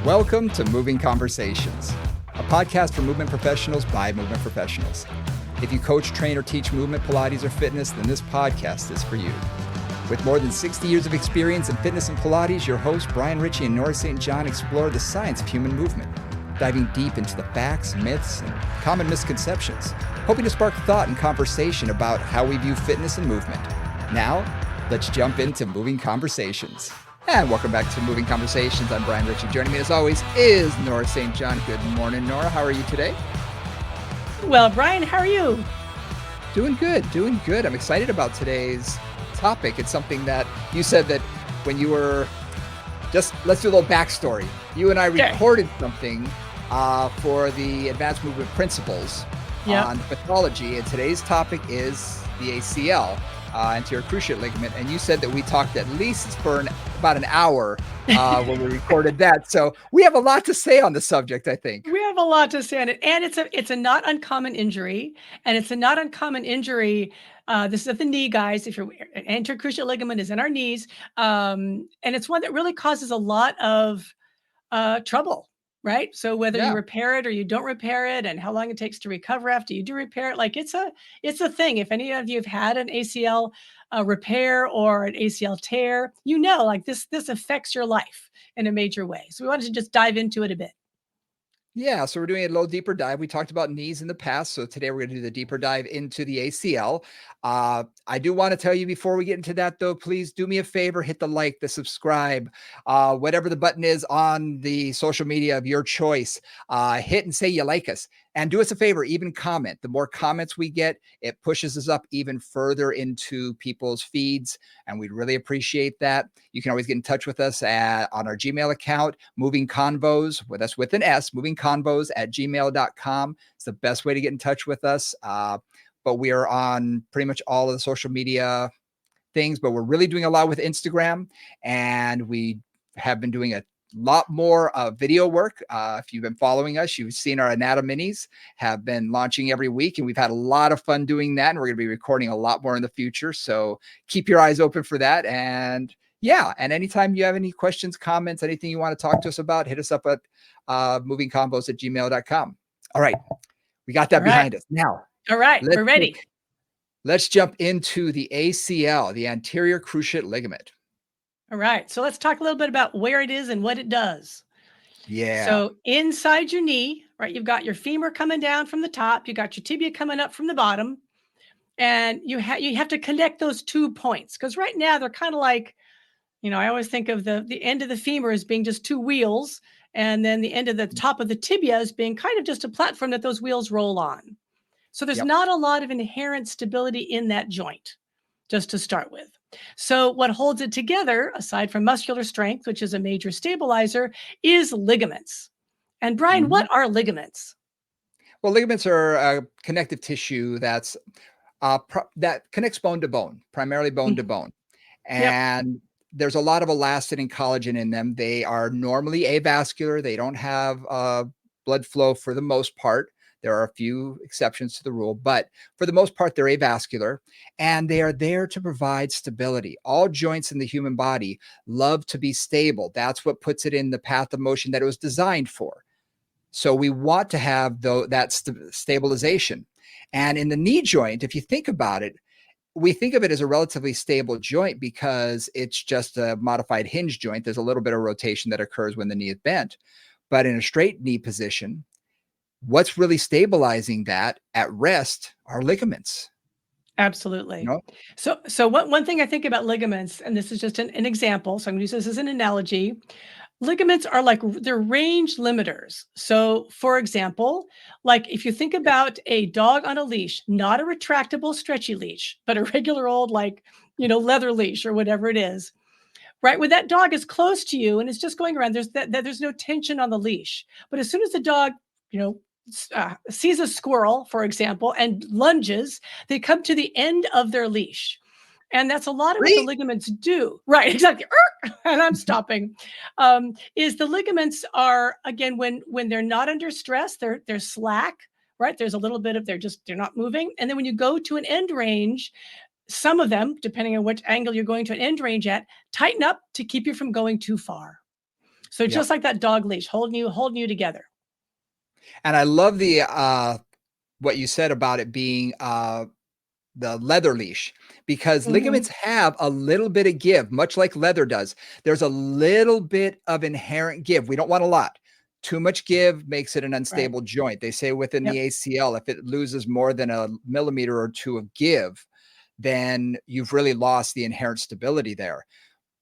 Welcome to Moving Conversations, a podcast for movement professionals by movement professionals. If you coach, train, or teach movement, Pilates, or fitness, then this podcast is for you. With more than 60 years of experience in fitness and Pilates, your hosts, Brian and Nora St. John, explore the science of human movement, diving deep into the facts, myths, and common misconceptions, hoping to spark thought and conversation about how we view fitness and movement. Now, let's jump into Moving Conversations. And welcome back to Moving Conversations. I'm Brian Ritchie. Joining me as always is Nora St. John. Good morning, Nora. How are you today? Well, Brian, how are you? Doing good. I'm excited about today's topic. It's something that you said that when you were let's do a little backstory. You and I recorded something for the Advanced Movement Principles on pathology, and today's topic is the ACL, Anterior Cruciate Ligament, and you said that we talked at least for about an hour when we recorded that. So we have a lot to say on the subject, I think. We have a lot to say on it, and it's a not uncommon injury, and it's a not uncommon injury. This is at the knee, guys. If your anterior cruciate ligament is in our knees, and it's one that really causes a lot of trouble, right? So whether you repair it or you don't repair it, and how long it takes to recover after you do repair it, like it's a thing. If any of you have had an ACL repair or an ACL tear, you know, like this affects your life in a major way. So we wanted to just dive into it a bit. Yeah, so we're doing a little deeper dive. We talked about knees in the past, so today we're going to do the deeper dive into the ACL. I do want to tell you before we get into that, though, please do me a favor, hit the like, the subscribe, whatever the button is on the social media of your choice. Hit and say you like us. And do us a favor, even comment. The more comments we get, it pushes us up even further into people's feeds, and we'd really appreciate that. You can always get in touch with us on our Gmail account, Moving Convos, with us with an S, movingconvos@gmail.com. It's the best way to get in touch with us. But we are on pretty much all of the social media things, but we're really doing a lot with Instagram, and we have been doing a lot more video work. If you've been following us, you've seen our Anatominis have been launching every week, and we've had a lot of fun doing that, and we're going to be recording a lot more in the future. So keep your eyes open for that. And and anytime you have any questions, comments, anything you want to talk to us about, hit us up at movingconvos@gmail.com. All right. We got that behind us. Now, all right, we're ready. Let's jump into the ACL, the anterior cruciate ligament. All right. So let's talk a little bit about where it is and what it does. Yeah. So inside your knee, right, you've got your femur coming down from the top, you got your tibia coming up from the bottom, and you have to connect those 2 points, because right now they're kind of like, you know, I always think of the end of the femur as being just 2 wheels, and then the end of the top of the tibia as being kind of just a platform that those wheels roll on. So there's not a lot of inherent stability in that joint, just to start with. So what holds it together, aside from muscular strength, which is a major stabilizer, is ligaments. And Brian, what are ligaments? Well, ligaments are a connective tissue that connects bone to bone, primarily bone to bone. And there's a lot of elastin and collagen in them. They are normally avascular. They don't have blood flow for the most part. There are a few exceptions to the rule, but for the most part, they're avascular, and they are there to provide stability. All joints in the human body love to be stable. That's what puts it in the path of motion that it was designed for. So we want to have that stabilization. And in the knee joint, if you think about it, we think of it as a relatively stable joint because it's just a modified hinge joint. There's a little bit of rotation that occurs when the knee is bent. But in a straight knee position, what's really stabilizing that at rest are ligaments. Absolutely. You know? So one thing I think about ligaments, and this is just an example, so I'm going to use this as an analogy. Ligaments are like, they're range limiters. So for example, like if you think about a dog on a leash, not a retractable stretchy leash, but a regular old, like, you know, leather leash or whatever it is, right? When that dog is close to you and it's just going around, there's no tension on the leash. But as soon as the dog, you know, sees a squirrel, for example, and lunges, they come to the end of their leash. And that's a lot of what the ligaments do. Right, exactly. And I'm stopping. Is the ligaments are, again, when they're not under stress, they're slack, right? There's a little bit of, they're not moving. And then when you go to an end range, some of them, depending on which angle you're going to an end range at, tighten up to keep you from going too far. So Yep. just like that dog leash, holding you together. And I love the what you said about it being the leather leash, because Mhm. ligaments have a little bit of give, much like leather does. There's a little bit of inherent give. We don't want a lot. Too much give makes it an Right. unstable joint. They say within the Yep. ACL, if it loses more than a millimeter or two of give, then you've really lost the inherent stability there.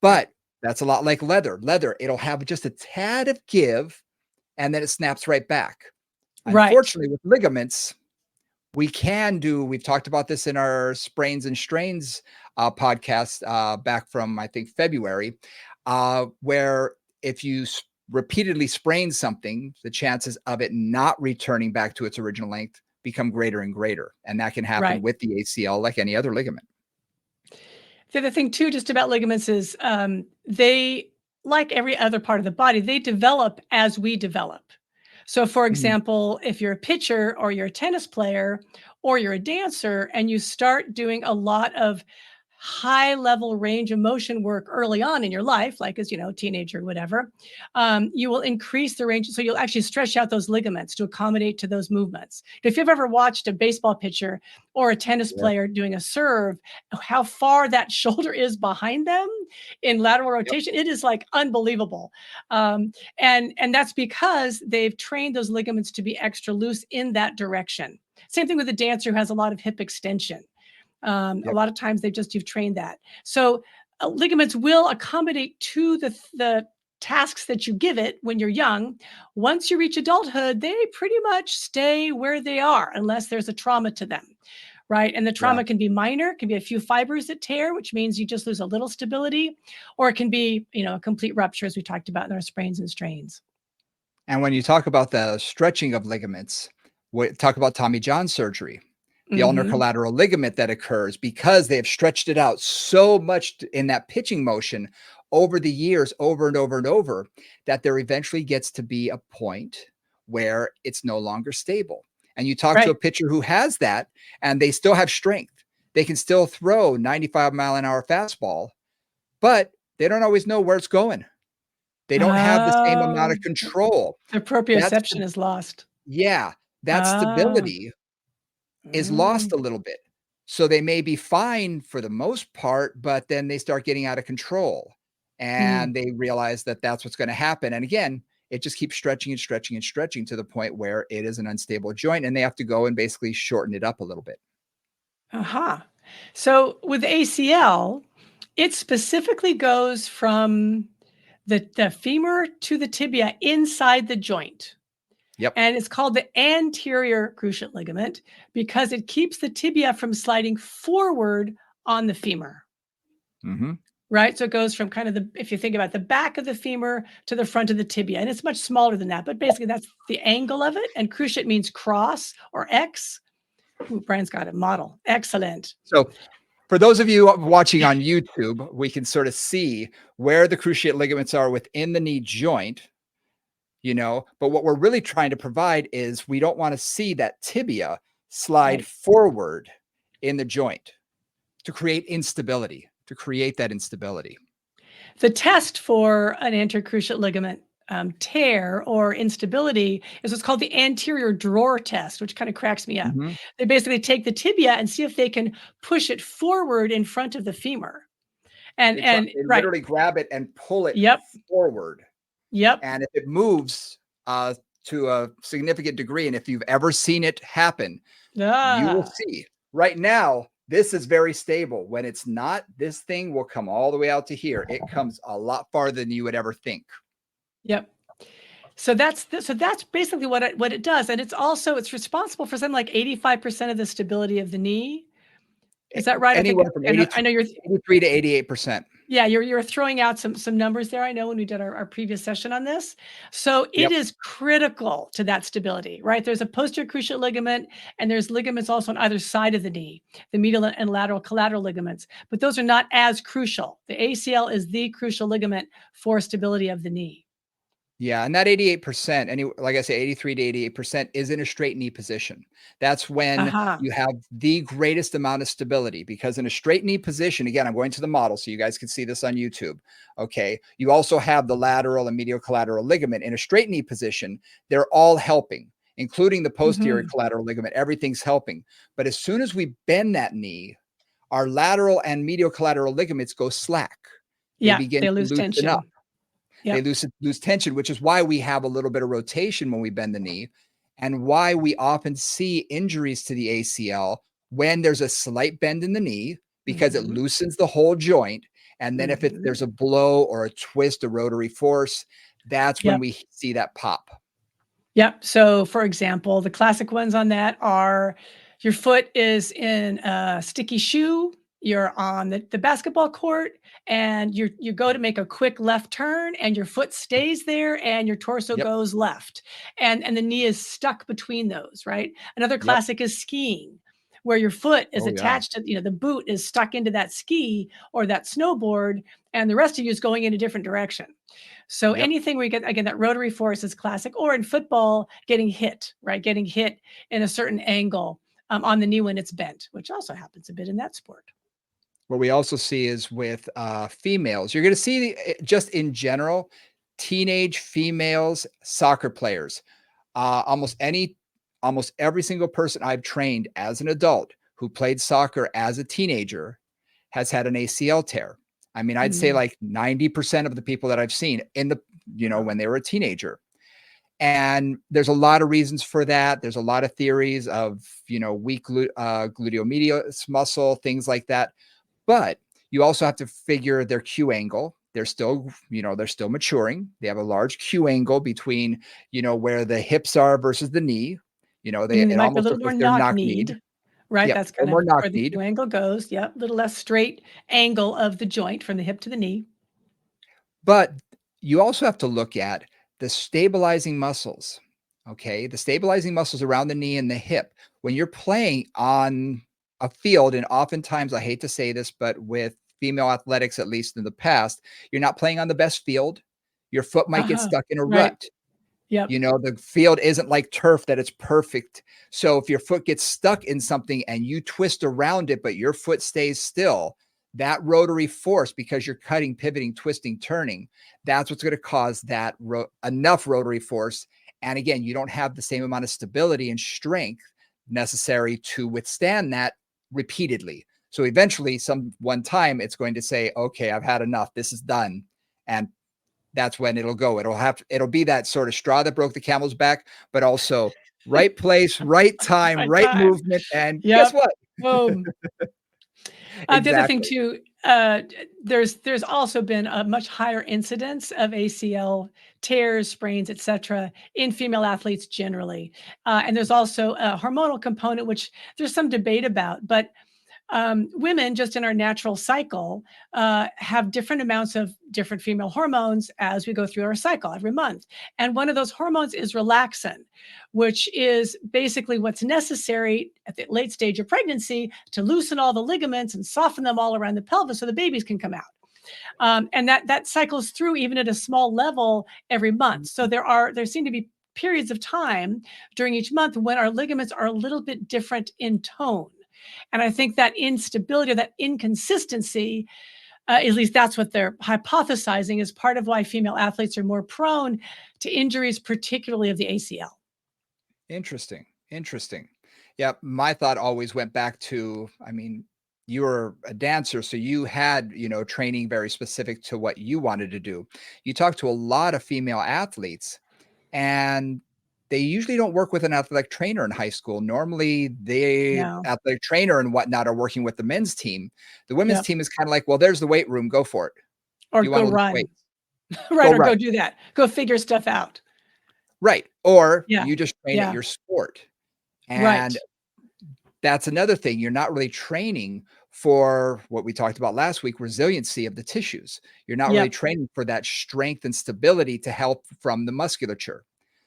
Right. But that's a lot like leather. Leather, it'll have just a tad of give and then it snaps right back. Right. Unfortunately, with ligaments, we've talked about this in our sprains and strains podcast back from, I think, February, where if you repeatedly sprain something, the chances of it not returning back to its original length become greater and greater. And that can happen Right. with the ACL like any other ligament. The other thing too, just about ligaments is they, like every other part of the body, they develop as we develop. So, for Mhm. example, if you're a pitcher or you're a tennis player or you're a dancer and you start doing a lot of high level range of motion work early on in your life, like as teenager or whatever, you will increase the range. So you'll actually stretch out those ligaments to accommodate to those movements. If you've ever watched a baseball pitcher or a tennis Yeah. player doing a serve, how far that shoulder is behind them in lateral Yep. rotation, it is like unbelievable. And that's because they've trained those ligaments to be extra loose in that direction. Same thing with a dancer who has a lot of hip extension. A Yep. lot of times you've trained that. So ligaments will accommodate to the tasks that you give it when you're young. Once you reach adulthood, they pretty much stay where they are unless there's a trauma to them. Right. And the Yeah. trauma can be minor, can be a few fibers that tear, which means you just lose a little stability, or it can be, a complete rupture, as we talked about in our sprains and strains. And when you talk about the stretching of ligaments, talk about Tommy John surgery, the ulnar Hmm. collateral ligament that occurs because they have stretched it out so much in that pitching motion over the years, over and over and over, that there eventually gets to be a point where it's no longer stable. And you talk to a Right. pitcher who has that, and they still have strength. They can still throw 95-mile-an-hour fastball, but they don't always know where it's going. They don't have the same amount Oh, of control. the That's proprioception the is lost. Yeah, that Ah. stability is lost Mm. a little bit. So they may be fine for the most part, but then they start getting out of control, Mm. and they realize that that's what's gonna happen, and again, it just keeps stretching and stretching and stretching to the point where it is an unstable joint, and they have to go and basically shorten it up a little bit. Aha. So with ACL, it specifically goes from the femur to the tibia inside the joint. Yep. And it's called the anterior cruciate ligament because it keeps the tibia from sliding forward on the femur. Mhm. Right. So it goes from kind of if you think about the back of the femur to the front of the tibia. And it's much smaller than that, but basically that's the angle of it. And cruciate means cross or X. Ooh, Brian's got a model. Excellent. So, for those of you watching on YouTube, we can sort of see where the cruciate ligaments are within the knee joint, but what we're really trying to provide is we don't want to see that tibia slide Right. forward in the joint to create instability, to create that instability. The test for an anterior cruciate ligament tear or instability is what's called the anterior drawer test, which kind of cracks me up. Mhm. They basically take the tibia and see if they can push it forward in front of the femur. And They right. literally grab it and pull it Yep. forward, Yep. and if it moves to a significant degree, and if you've ever seen it happen, you will Ah. see. Right now, this is very stable. When it's not, this thing will come all the way out to here. It comes a lot farther than you would ever think. Yep. So that's basically what it does, and it's responsible for something like 85% of the stability of the knee. Is that right? I think Anywhere from I know you're 83 to 88%. yeah, you're throwing out some numbers there. I know when we did our previous session on this. So it Yep. is critical to that stability, right? There's a posterior cruciate ligament, and there's ligaments also on either side of the knee, the medial and lateral collateral ligaments, but those are not as crucial. The ACL is the crucial ligament for stability of the knee. Yeah, and that 88%, like I say, 83 to 88% is in a straight knee position. That's when Uh-huh. you have the greatest amount of stability because in a straight knee position, again, I'm going to the model so you guys can see this on YouTube. Okay. You also have the lateral and medial collateral ligament. In a straight knee position, they're all helping, including the posterior Mhm. collateral ligament. Everything's helping. But as soon as we bend that knee, our lateral and medial collateral ligaments go slack. They Yeah, begin they to lose loosen up. tension. They Yep. lose tension, which is why we have a little bit of rotation when we bend the knee and why we often see injuries to the ACL when there's a slight bend in the knee because it Mhm. loosens the whole joint. And then if Mhm. there's a blow or a twist, a rotary force, that's when Yep. we see that pop. Yep. So, for example, the classic ones on that are your foot is in a sticky shoe, you're on the basketball court, and you go to make a quick left turn, and your foot stays there, and your torso Yep. goes left, and the knee is stuck between those, right? Another Yep. classic is skiing, where your foot is Oh, yeah. attached to, the boot is stuck into that ski or that snowboard, and the rest of you is going in a different direction. So Yep. anything where you get again that rotary force is classic, or in football, getting hit, right? Getting hit in a certain angle on the knee when it's bent, which also happens a bit in that sport. What we also see is with females, you're going to see just in general, teenage females, soccer players. Almost almost every single person I've trained as an adult who played soccer as a teenager has had an ACL tear. I mean, I'd say Mm, like 90% of the people that I've seen wow. when they were a teenager. And there's a lot of reasons for that. There's a lot of theories of, weak gluteomedius muscle, things like that. But you also have to figure their Q angle. They're still maturing. They have a large Q angle between, where the hips are versus the knee. They It might be a almost little looks more like they're knock-kneed. knock-kneed, right? Yep, That's or kind more of where the knock-kneed. Q angle goes. Yep, a little less straight angle of the joint from the hip to the knee. But you also have to look at the stabilizing muscles. Okay. The stabilizing muscles around the knee and the hip. When you're playing on a field, and oftentimes I hate to say this, but with female athletics, at least in the past, you're not playing on the best field. Your foot might get Uh-huh. stuck in a Right. rut. Yep. The field isn't like turf that it's perfect. So if your foot gets stuck in something and you twist around it, but your foot stays still, that rotary force, because you're cutting, pivoting, twisting, turning, that's what's going to cause that enough rotary force. And again, you don't have the same amount of stability and strength necessary to withstand that repeatedly. So eventually, one time, it's going to say, "Okay, I've had enough. This is done," and that's when it'll go. It'll be that sort of straw that broke the camel's back, but also right place, right time, Right right time. movement. And guess Yep. what? Boom. The other thing Exactly. too, there's also been a much higher incidence of ACL tears, sprains, etc., in female athletes generally, and there's also a hormonal component, which there's some debate about. But women, just in our natural cycle, have different amounts of different female hormones as we go through our cycle every month. And one of those hormones is relaxin, which is basically what's necessary at the late stage of pregnancy to loosen all the ligaments and soften them all around the pelvis so the babies can come out. And that cycles through even at a small level every month. So there seem to be periods of time during each month when our ligaments are a little bit different in tone. And I think that instability or that inconsistency, at least that's what they're hypothesizing, is part of why female athletes are more prone to injuries, particularly of the ACL. Interesting. Interesting. Yeah. My thought always went back to, I mean, you were a dancer, so you had, training very specific to what you wanted to do. You talk to a lot of female athletes, and they usually don't work with an athletic trainer in high school. Normally, the No. athletic trainer and whatnot are working with the men's team. The women's Yep. team is kind of like, well, there's the weight room. Go for it. Or You want go to lift run. weights? Right. Go Or go run. do that. Go figure stuff out. Right. Or Yeah. you just train at Yeah. your sport. Right. And that's another thing. You're not really training for what we talked about last week, resiliency of the tissues. You're not really Yep. training for that strength and stability to help from the musculature.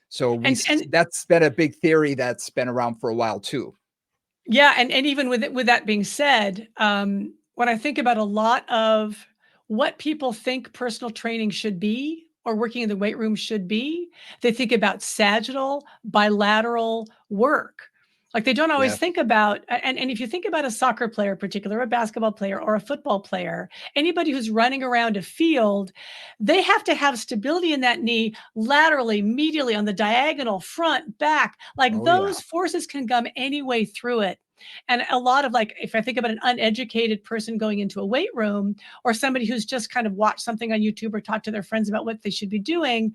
So And that's been a big theory that's been around for a while too. yeah, and even with that being said, when I think about a lot of what people think personal training should be or working in the weight room should be. They think about sagittal, bilateral work. Like they don't always Yeah. think about, and if you think about a soccer player, in particular, a basketball player or a football player, anybody who's running around a field, they have to have stability in that knee laterally, medially, on the diagonal, front, back. Like Oh, yeah. those forces can come any way through it. And a lot of like, if I think about an uneducated person going into a weight room or somebody who's just kind of watched something on YouTube or talked to their friends about what they should be doing,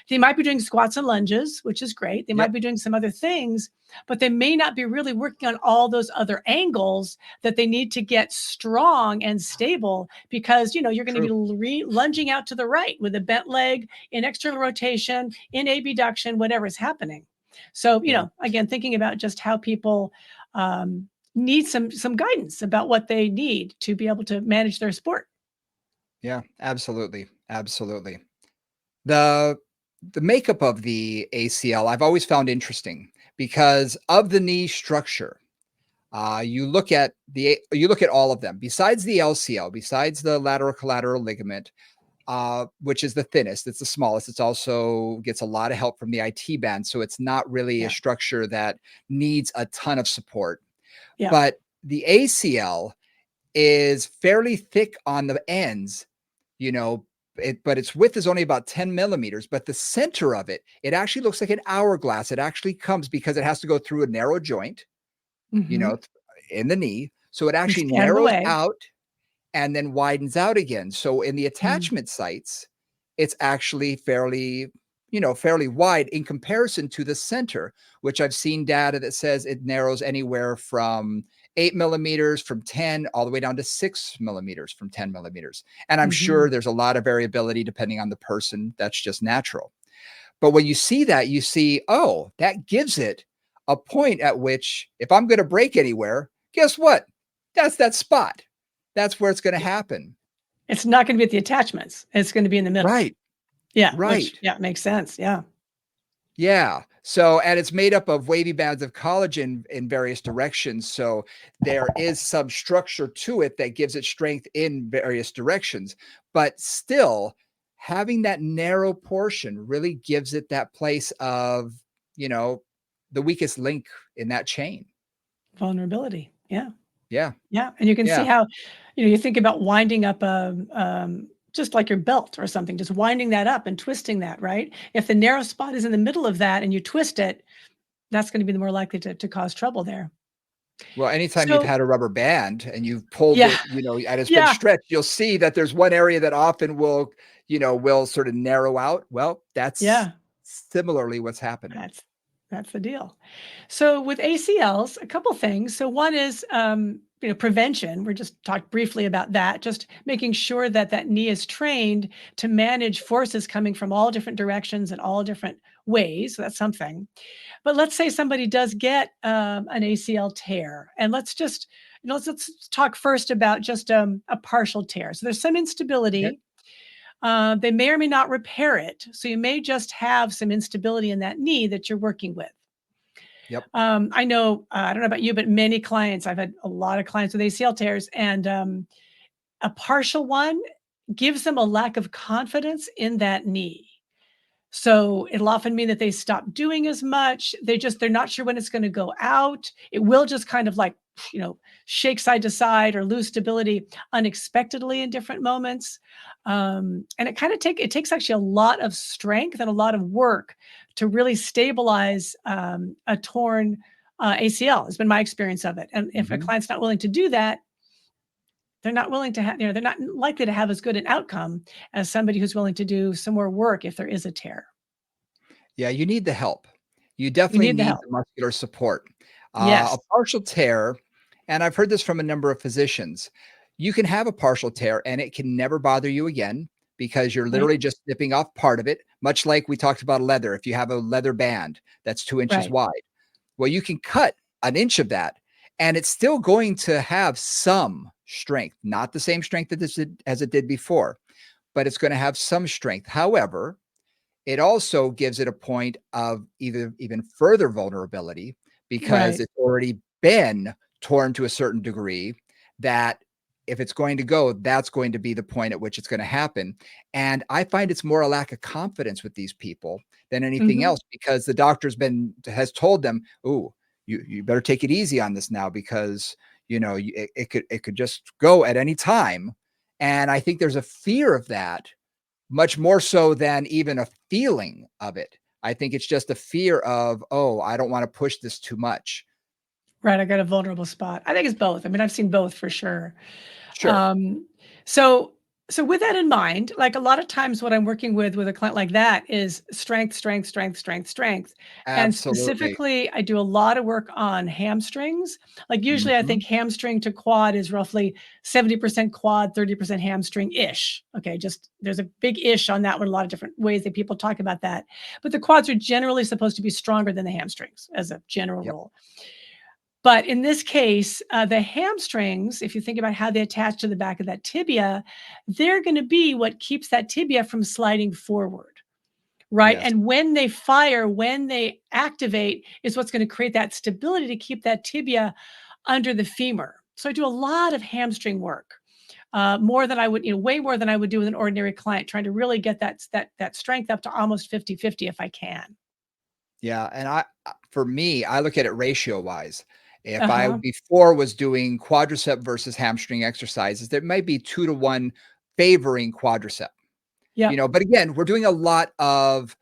they might be doing squats and lunges, which is great. They might Yep. be doing some other things, but they may not be really working on all those other angles that they need to get strong and stable because, you know, you're going to True. be lunging out to the right with a bent leg in external rotation, in abduction, whatever is happening. So, you Yeah. know, again, thinking about just how people need some guidance about what they need to be able to manage their sport. Yeah. Absolutely. Absolutely. The the makeup of the ACL I've always found interesting because of the knee structure. You look at all of them besides the LCL, besides the lateral collateral ligament, which is the thinnest. It's the smallest. It's also gets a lot of help from the IT band, so it's not really a Yeah. structure that needs a ton of support. Yeah. But the ACL is fairly thick on the ends, you know, but its width is only about 10 millimeters. But the center of it, it actually looks like an hourglass. It actually comes because it has to go through a narrow joint, you know, Hmm. in the knee. So it You actually stand in the narrows way. out and then widens out again. So in the Mm. attachment sites, it's actually fairly, fairly wide in comparison to the center, which I've seen data that says it narrows anywhere from 8 millimeters from 10 all the way down to 6 millimeters from 10 millimeters. And I'm Mhm. sure there's a lot of variability depending on the person. That's just natural. But when you see that, you see, oh, that gives it a point at which if I'm going to break anywhere, guess what? That's that spot. That's where it's going to happen. It's not gonna be at the attachments. It's gonna be in the middle. Right. Yeah, which, Right. yeah, makes sense. Yeah. Yeah. So, and it's made up of wavy bands of collagen in various directions. So there is some structure to it that gives it strength in various directions. But still, having that narrow portion really gives it that place of, you know, the weakest link in that chain. Vulnerability. Yeah. Yeah. Yeah, and you can see Yeah. how, you know, you think about winding up just like your belt or something, just winding that up and twisting that, right? If the narrow spot is in the middle of that and you twist it, that's gonna be the more likely to cause trouble there. Well, anytime you've So had a rubber band and you've pulled yeah, it, and it's been yeah, stretched, you'll see that there's one area that often will sort of narrow out. Well, that's yeah, similarly what's happening. that's that's the deal. So with ACLs, a couple things. So one is, you know, prevention. We're just talked briefly about that. Just making sure that that knee is trained to manage forces coming from all different directions and all different ways. So that's something. But let's say somebody does get an ACL tear, and let's just, you know, let's talk first about just a partial tear. So there's some Okay. instability. They may or may not repair it. So you may just have some instability in that knee that you're working with. Yep. I know, I don't know about you, but many clients, I've had a lot of clients with ACL tears, and a partial one gives them a lack of confidence in that knee. So it'll often mean that they stop doing as much. They're not sure when it's going to go out. It will just kind of like, you know, shake side to side or lose stability unexpectedly in different moments. And it takes actually a lot of strength and a lot of work to really stabilize a torn ACL. Has been my experience of it. And if a Mhm. client's not willing to do that, they're not willing to have, you know, they're not likely to have as good an outcome as somebody who's willing to do some more work if there is a tear. Yeah, you need the help. You You definitely need the need help. the muscular support. A Yes. partial tear, and I've heard this from a number of physicians, you can have a partial tear and it can never bother you again because you're Right. literally just snipping off part of it, much like we talked about leather. If you have a leather band that's 2 inches Right. wide, well, you can cut an inch of that and it's still going to have some strength, not the same strength that as it did before, but it's going to have some strength. However, it also gives it a point of either even further vulnerability because Right. it's already been torn to a certain degree that if it's going to go, that's going to be the point at which it's going to happen. And I find it's more a lack of confidence with these people than anything Mhm. else, because the doctor's has told them, "Ooh, you better take it easy on this now, because it could just go at any time." And I think there's a fear of that, much more so than even a feeling of it. I think it's just a fear of, "Oh, I don't want to push this too much." Right, I got a vulnerable spot. I think it's both. I mean, I've seen both for sure. Sure. Um, so so with that in mind, like a lot of times what I'm working with a client like that is strength, strength, strength, strength, strength. And Absolutely. specifically, I do a lot of work on hamstrings. Like usually I Mhm. think hamstring to quad is roughly 70% quad, 30% hamstring-ish. Okay, just there's a big ish on that one, a lot of different ways that people talk about that. But the quads are generally supposed to be stronger than the hamstrings as a general Yep. rule. But in this case, the hamstrings, if you think about how they attach to the back of that tibia, they're going to be what keeps that tibia from sliding forward, right? Yes. And when they fire, when they activate, is what's going to create that stability to keep that tibia under the femur. So I do a lot of hamstring work, more than I would, way more than I would do with an ordinary client, trying to really get that strength up to almost 50-50 if I can. Yeah, and for me, I look at it ratio wise. If I Uh-huh. before was doing quadricep versus hamstring exercises, there might be 2 to 1 favoring quadricep. Yep. But again, we're doing a lot of,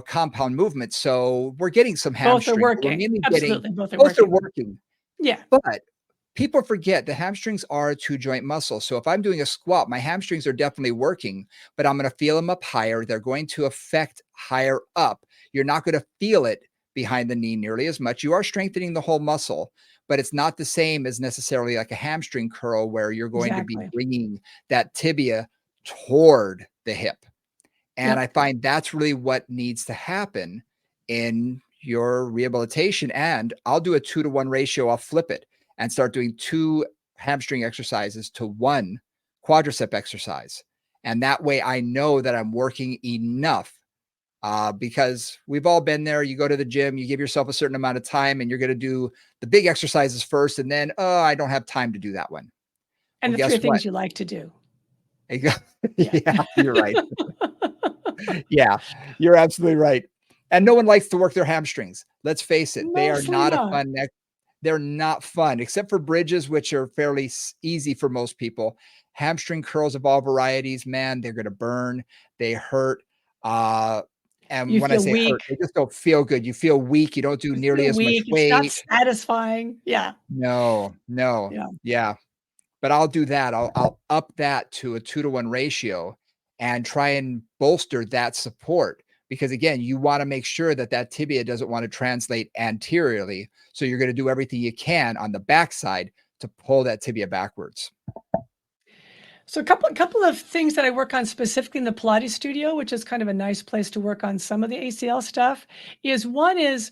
compound movement, so we're getting some Both are hamstring, but we're working. mainly getting Absolutely. Both are both are working. working. Yeah. But people forget the hamstrings are a 2 joint muscle. So if I'm doing a squat, my hamstrings are definitely working, but I'm going to feel them up higher. They're going to affect higher up. You're not going to feel it behind the knee nearly as much. You are strengthening the whole muscle, but it's not the same as necessarily like a hamstring curl where you're going to be Exactly. bringing that tibia toward the hip. And Yep. I find that's really what needs to happen in your rehabilitation. And I'll do a 2 to 1 ratio. I'll flip it and start doing 2 hamstring exercises to 1 quadricep exercise. And that way I know that I'm working enough, because we've all been there. You go to the gym, you give yourself a certain amount of time, and you're going to do the big exercises first. And then, oh, I don't have time to do that one. And Well, the 3 guess what? things you like to do. You go- Yeah. yeah, you're right. Yeah, you're absolutely right. And no one likes to work their hamstrings. Let's face it, they are Mostly not a not. fun they're not fun, except for bridges, which are fairly easy for most people. Hamstring curls of all varieties, man, they're gonna burn, they hurt. Uh, and You when I feel say hurt, weak. they just don't feel good. You feel weak, you don't do You nearly feel as much weak. It's not weight. satisfying. Yeah. No, no. Yeah. Yeah. But I'll do that. I'll up that to a 2 to 1 ratio and try and bolster that support, because again, you want to make sure that that tibia doesn't want to translate anteriorly. So you're going to do everything you can on the backside to pull that tibia backwards. So a couple of things that I work on specifically in the Pilates studio, which is kind of a nice place to work on some of the ACL stuff, is one is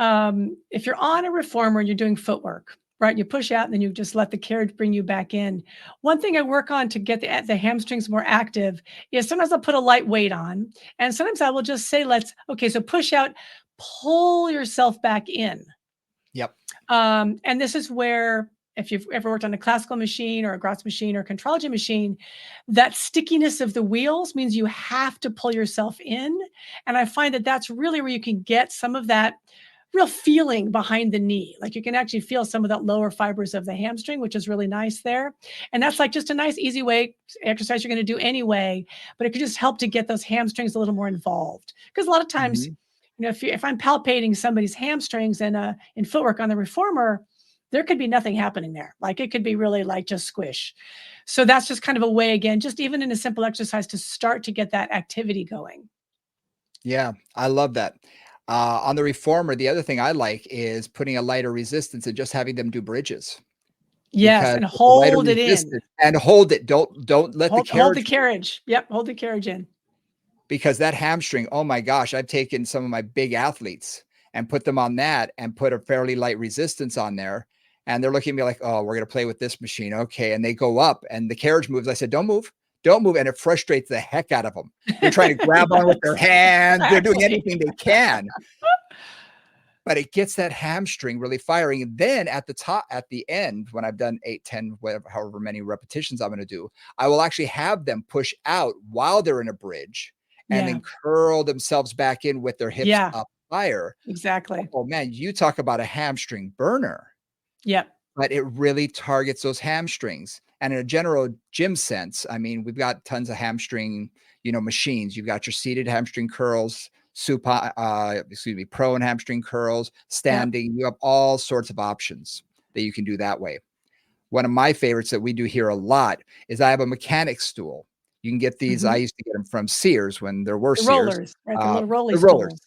if you're on a reformer and you're doing footwork, right? You push out and then you just let the carriage bring you back in. One thing I work on to get the hamstrings more active is sometimes I'll put a light weight on, and sometimes I will just say, okay, so push out, pull yourself back in. Yep. And this is where, if you've ever worked on a classical machine or a Gratz machine or a contrology machine, that stickiness of the wheels means you have to pull yourself in. And I find that that's really where you can get some of that real feeling behind the knee. Like you can actually feel some of that lower fibers of the hamstring, which is really nice there. And that's like just a nice, easy way exercise you're going to do anyway, but it could just help to get those hamstrings a little more involved. Because a lot of times, Mhm. if I'm palpating somebody's hamstrings in footwork on the reformer, there could be nothing happening there. Like it could be really like just squish. So that's just kind of a way, again, just even in a simple exercise to start to get that activity going. Yeah, I love that. On the reformer, the other thing I like is putting a lighter resistance and just having them do bridges, Yes, because and with the lighter hold it in. resistance and hold it. Don't let the Hold the carriage move. carriage. Yep, hold the carriage in. Because that hamstring, oh my gosh, I've taken some of my big athletes and put them on that and put a fairly light resistance on there. And they're looking at me like, oh, we're going to play with this machine. Okay. And they go up and the carriage moves. I said, don't move. Don't move. And it frustrates the heck out of them. They're trying to grab on with their Yes, hands. They're doing exactly. anything they can. but it gets that hamstring really firing. And then at the end, when I've done 8, 10, whatever, however many repetitions I'm going to do, I will actually have them push out while they're in a bridge and Yeah. then curl themselves back in with their hips Yeah. up higher. Exactly. Oh man, you talk about a hamstring burner, Yep. but it really targets those hamstrings. And in a general gym sense, I mean, we've got tons of hamstring, machines. You've got your seated hamstring curls, prone hamstring curls, Yep. standing. You have all sorts of options that you can do that way. One of my favorites that we do here a lot is I have a mechanic stool. You can get these. I Mhm. used to get them from Sears when there were The Sears. rollers, right? The little rolly The rollers. stools.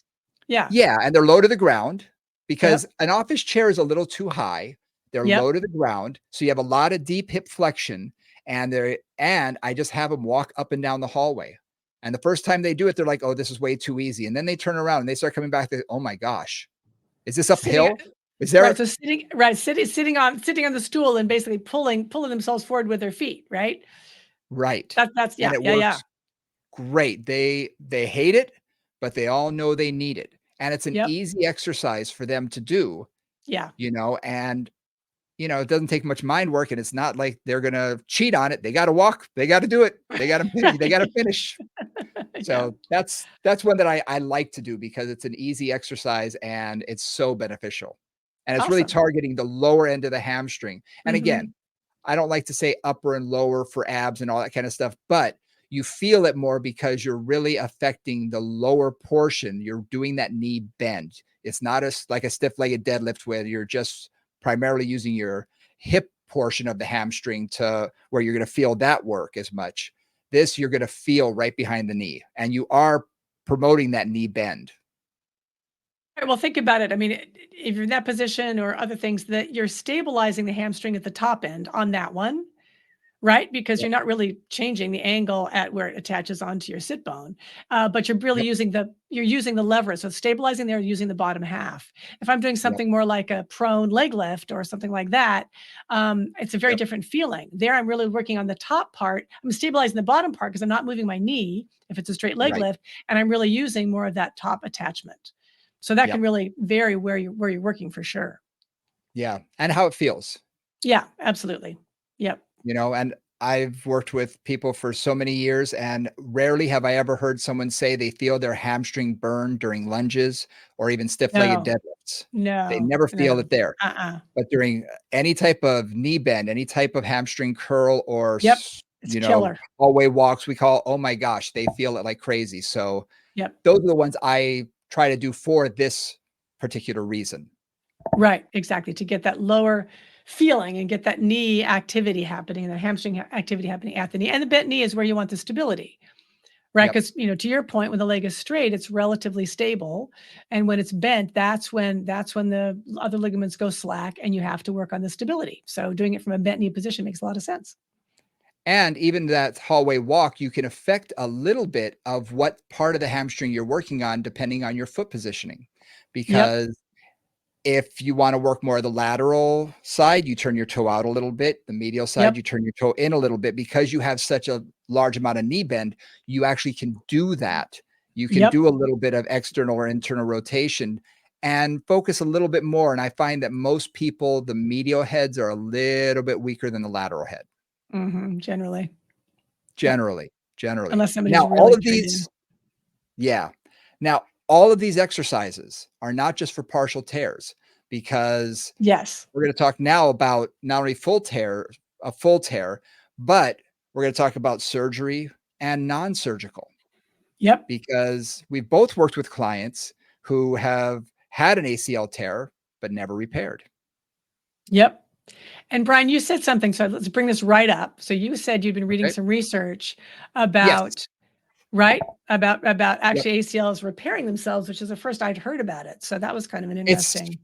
Yeah. Yeah, and they're low to the ground because Yep. an office chair is a little too high. They're Yep. low to the ground, so you have a lot of deep hip flexion, and I just have them walk up and down the hallway. And the first time they do it, they're like, "Oh, this is way too easy." And then they turn around and they start coming back. "Oh my gosh, is this Sitting uphill? Is right, there?" so sitting on the stool and basically pulling themselves forward with their feet, right? Right. That's And yeah, it yeah, yeah. works great. They hate it, but they all know they need it. And it's an Yep. easy exercise for them to do, Yeah. and it doesn't take much mind work, and it's not like they're gonna cheat on it. They gotta walk, they gotta do it, they gotta Right. finish. Yeah. So that's one that I like to do because it's an easy exercise and it's so beneficial. And it's really Awesome. targeting the lower end of the hamstring. And again, Mhm. I don't like to say upper and lower for abs and all that kind of stuff, but you feel it more because you're really affecting the lower portion. You're doing that knee bend. It's not like a stiff-legged deadlift where you're just primarily using your hip portion of the hamstring to where you're going to feel that work as much. This you're going to feel right behind the knee, and you are promoting that knee bend. Right, well, think about it. I mean, if you're in that position or other things that you're stabilizing the hamstring at the top end on that one, right? Because Yep. you're not really changing the angle at where it attaches onto your sit bone, but you're really Yep. using the lever. So stabilizing there, using the bottom half. If I'm doing Yep. something more like a prone leg lift or something like that, it's a very Yep. different feeling. There, I'm really working on the top part. I'm stabilizing the bottom part because I'm not moving my knee if it's a straight leg Right. lift, and I'm really using more of that top attachment. So that can Yep. really vary where you're working for sure. Yeah. And how it feels. Yeah, absolutely. Yep. And I've worked with people for so many years, and rarely have I ever heard someone say they feel their hamstring burn during lunges or even stiff-legged No. deadlifts. They No, never feel no. it there. Uh-uh. But during any type of knee bend, any type of hamstring curl or Yep. It's killer. hallway walks, we call, oh my gosh, they feel it like crazy. So Yep. those are the ones I try to do for this particular reason. Right, exactly, to get that lower feeling and get that knee activity happening and the hamstring activity happening at the knee, and the bent knee is where you want the stability, right? Yep. Because to your point, when the leg is straight, it's relatively stable, and when it's bent, that's when the other ligaments go slack, and you have to work on the stability. So doing it from a bent knee position makes a lot of sense. And even that hallway walk, you can affect a little bit of what part of the hamstring you're working on, depending on your foot positioning. Yep, Because if you want to work more of the lateral side, you turn your toe out a little bit. The medial side, yep, you turn your toe in a little bit. Because you have such a large amount of knee bend, you actually can do that. You can yep. do a little bit of external or internal rotation and focus a little bit more. And I find that most people, the medial heads are a little bit weaker than the lateral head, Generally. Yep, generally. unless somebody's Now, really trained in. yeah. Now, all of these exercises are not just for partial tears, because Yes. we're going to talk now about not only a full tear, but we're going to talk about surgery and non-surgical, Yep, because we've both worked with clients who have had an ACL tear but never repaired. yep. And Brian, you said something, so let's bring this right up. So you said you'd been reading Okay. some research Yes. about, right? About Yep. actually ACLs repairing themselves, which is the first I'd heard about it. So that was kind of an It's interesting.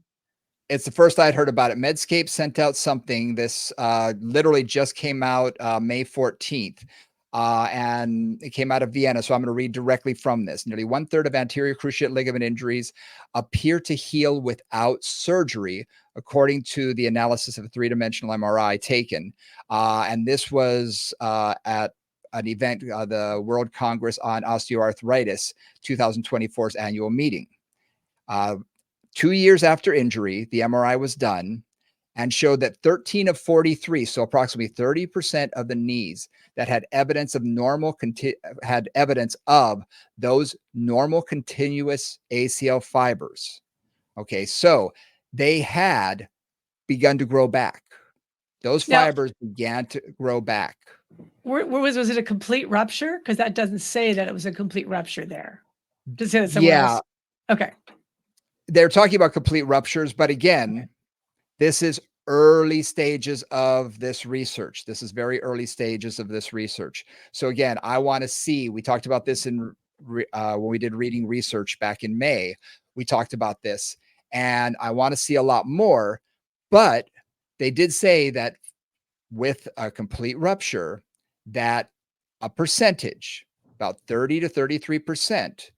It's the first I'd heard about it. Medscape sent out something. This literally just came out May 14th, and it came out of Vienna. So I'm going to read directly from this. Nearly one-third of anterior cruciate ligament injuries appear to heal without surgery, according to the analysis of a three-dimensional MRI taken. And this was at an event, the World Congress on Osteoarthritis 2024's annual meeting. Uh, 2 years after injury, the MRI was done and showed that 13 of 43, so approximately 30% of the knees that had evidence of had evidence of those normal continuous ACL fibers. Okay, so they had begun to grow back. Those Now, fibers began to grow back. where was it a complete rupture? Because that doesn't say that it was a complete rupture there. Does it say that somewhere Yeah, else? Okay. they're talking about complete ruptures, but again, this is early stages of this research. This is very early stages of this research. So again, I want to see, we talked about this in when we did reading research back in May, we talked about this, and I want to see a lot more, but they did say that with a complete rupture, that a percentage, about 30 to 33%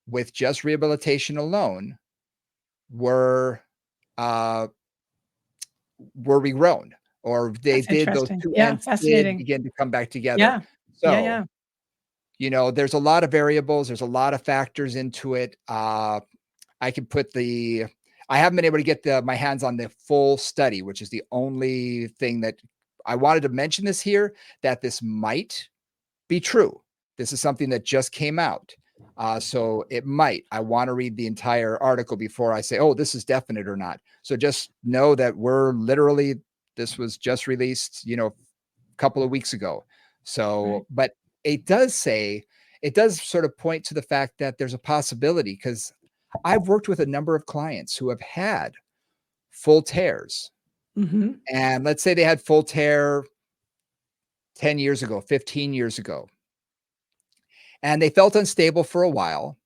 with just rehabilitation alone were uh, regrown, or they That's did, those interesting. two Yeah, ends did fascinating. begin to come back together. Yeah. Yeah, So, yeah. there's a lot of variables, there's a lot of factors into it. I can put I haven't been able to get my hands on the full study, which is the only thing that I wanted to mention this here, that this might be true. This is something that just came out. So it might. I want to read the entire article before I say, oh, this is definite or not. So just know that this was just released, a couple of weeks ago. Right. So, but it does sort of point to the fact that there's a possibility, because I've worked with a number of clients who have had full tears. Mhm. And let's say they had full tear 10 years ago, 15 years ago, and they felt unstable for a while.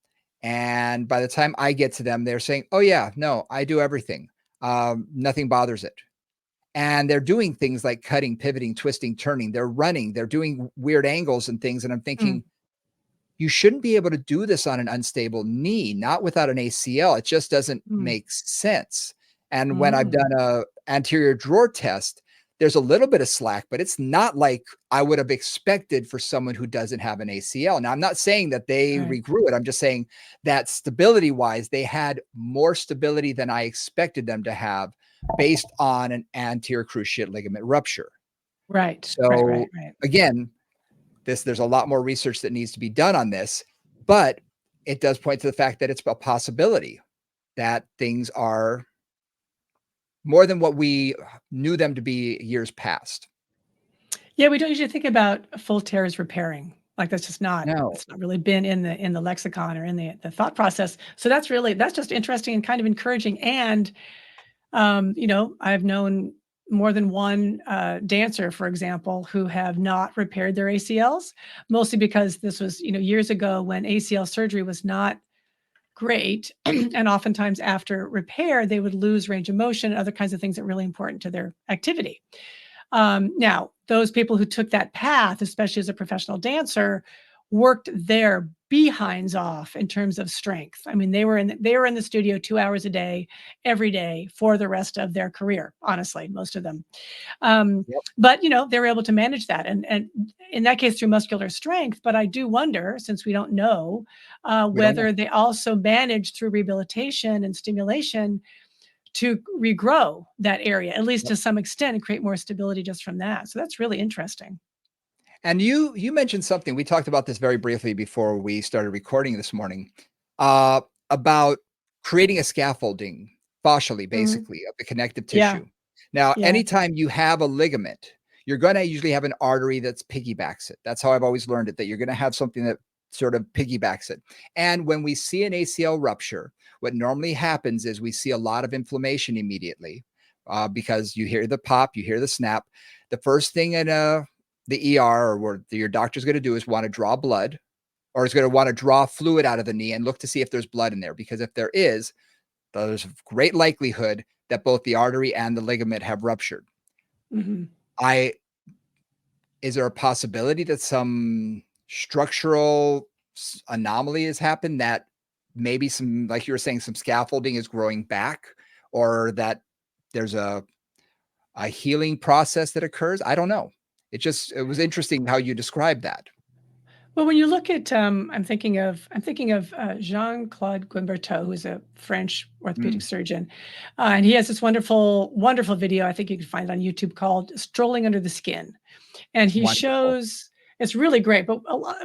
And by the time I get to them, they're saying, oh, yeah, no, I do everything. Nothing bothers it. And they're doing things like cutting, pivoting, twisting, turning. They're running. They're doing weird angles and things. And I'm Mm, thinking, you shouldn't be able to do this on an unstable knee, not without an ACL. It just doesn't mm, make sense. And when I've mm. done a anterior drawer test, there's a little bit of slack, but it's not like I would have expected for someone who doesn't have an ACL. Now, I'm not saying that they Right. regrew it. I'm just saying that stability wise, they had more stability than I expected them to have based on an anterior cruciate ligament rupture. Right. Right, right, So right. again, there's a lot more research that needs to be done on this, but it does point to the fact that it's a possibility that things are more than what we knew them to be years past. Yeah, we don't usually think about full tears repairing. Like, that's just not No, it's not really been in the lexicon or in the thought process. So that's just interesting and kind of encouraging. And, I've known more than one, dancer, for example, who have not repaired their ACLs, mostly because this was, years ago when ACL surgery was not great. And oftentimes after repair, they would lose range of motion and other kinds of things that are really important to their activity. Now, those people who took that path, especially as a professional dancer, worked their behinds off in terms of strength. I mean, they were in the studio 2 hours a day, every day for the rest of their career. Honestly, most of them. Um, yep, but they were able to manage that, and in that case through muscular strength. But I do wonder, since we don't know, we don't know. whether they also managed through rehabilitation and stimulation to regrow that area, at least Yep. to some extent, and create more stability just from that. So that's really interesting. And you mentioned something. We talked about this very briefly before we started recording this morning, about creating a scaffolding fascially, Mhm. basically, of the connective Yeah, tissue. Now, yeah. anytime you have a ligament, you're going to usually have an artery that's piggybacks it. That's how I've always learned it, that you're going to have something that sort of piggybacks it. And when we see an ACL rupture, what normally happens is we see a lot of inflammation immediately, because you hear the pop, you hear the snap. The first thing in the ER, or where your doctor's going to do, is want to draw blood, or is going to want to draw fluid out of the knee and look to see if there's blood in there. Because if there is, there's a great likelihood that both the artery and the ligament have ruptured. Mhm. I Is there a possibility that some structural anomaly has happened, that maybe some, like you were saying, some scaffolding is growing back, or that there's a healing process that occurs? I don't know. It was interesting how you described that. Well, when you look at, I'm thinking of Jean-Claude Guimberteau, who's a French orthopedic Mm, surgeon, and he has this wonderful, wonderful video. I think you can find it on YouTube called "Strolling Under the Skin," and he wonderful. shows it's really great. But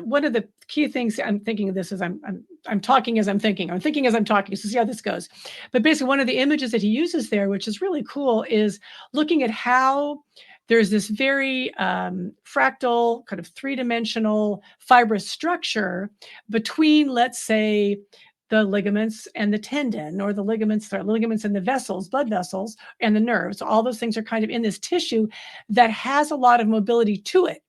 one of the key things I'm thinking of this is I'm talking as I'm thinking. I'm thinking as I'm talking. So see how this goes. But basically, one of the images that he uses there, which is really cool, is looking at how there's this very fractal, kind of three-dimensional fibrous structure between, let's say, the ligaments and the tendon, or the ligaments and the vessels, blood vessels, and the nerves. All those things are kind of in this tissue that has a lot of mobility to it.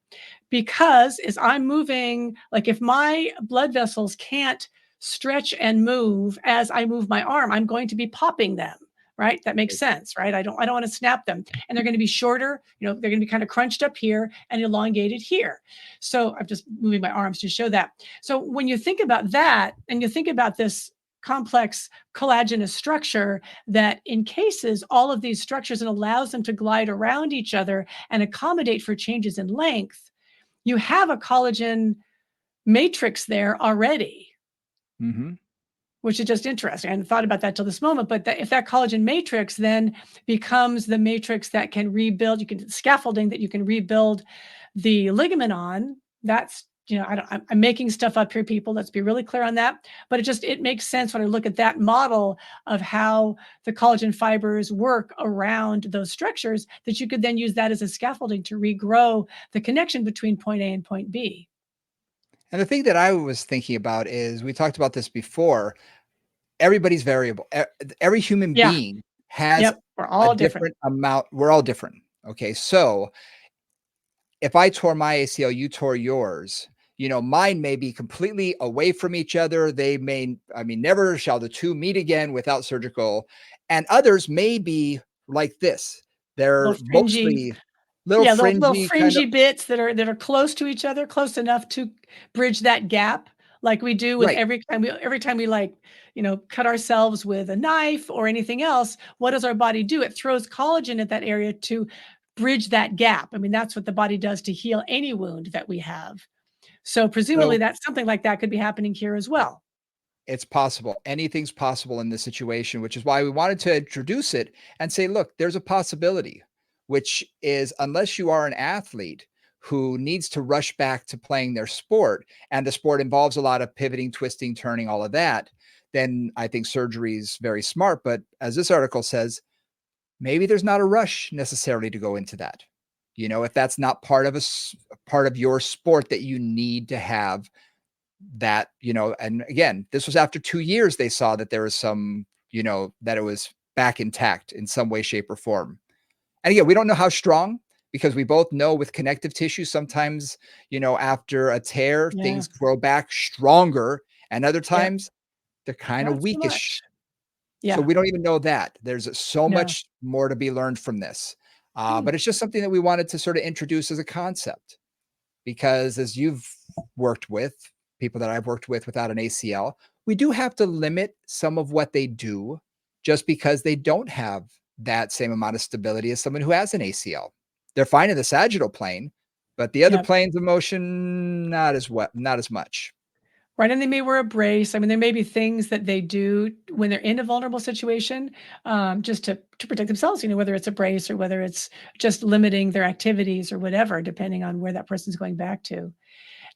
Because as I'm moving, like if my blood vessels can't stretch and move as I move my arm, I'm going to be popping them. Right. That makes sense. Right. I don't want to snap them. And they're going to be shorter. They're going to be kind of crunched up here and elongated here. So I'm just moving my arms to show that. So when you think about that and you think about this complex collagenous structure that encases all of these structures and allows them to glide around each other and accommodate for changes in length, you have a collagen matrix there already, Hmm. which is just interesting. I hadn't thought about that till this moment, but if that collagen matrix then becomes the matrix that can rebuild, scaffolding that you can rebuild the ligament on. That's, I'm making stuff up here, people. Let's be really clear on that. But it makes sense when I look at that model of how the collagen fibers work around those structures, that you could then use that as a scaffolding to regrow the connection between point A and point B. And the thing that I was thinking about is we talked about this before. Everybody's variable. Every human Yeah. being has Yep. We're a all different. different amount. We're all different. Okay. So if I tore my ACL, you tore yours, mine may be completely away from each other. They may, I mean, never shall the two meet again without surgical. And others may be like this. They're Little fringy, mostly little yeah, little fringy kind of, fringy bits that are close to each other, close enough to bridge that gap, like we do with right. every time we like, cut ourselves with a knife or anything else. What does our body do? It throws collagen at that area to bridge that gap. I mean, that's what the body does to heal any wound that we have. So presumably So that's something like that could be happening here as well. it's possible. Anything's possible in this situation, which is why we wanted to introduce it and say, look, there's a possibility, which is unless you are an athlete who needs to rush back to playing their sport, and the sport involves a lot of pivoting, twisting, turning, all of that, then I think surgery is very smart. But as this article says, maybe there's not a rush necessarily to go into that. If that's not part of part of your sport that you need to have that, and again, this was after 2 years they saw that there was some, that it was back intact in some way, shape, or form. And again, we don't know how strong, because we both know with connective tissue, sometimes, after a tear, Yeah. things grow back stronger, and other Yep. times they're kind of Not so weakish. much. So Yeah. we don't even know that. There's so No. much more to be learned from this. Hmm. But it's just something that we wanted to sort of introduce as a concept, because as you've worked with people that I've worked with without an ACL, we do have to limit some of what they do just because they don't have that same amount of stability as someone who has an ACL. They're fine in the sagittal plane, but the other Yep. planes of motion, not as much. Right, and they may wear a brace. I mean, there may be things that they do when they're in a vulnerable situation, just to protect themselves. Whether it's a brace or whether it's just limiting their activities or whatever, depending on where that person's going back to.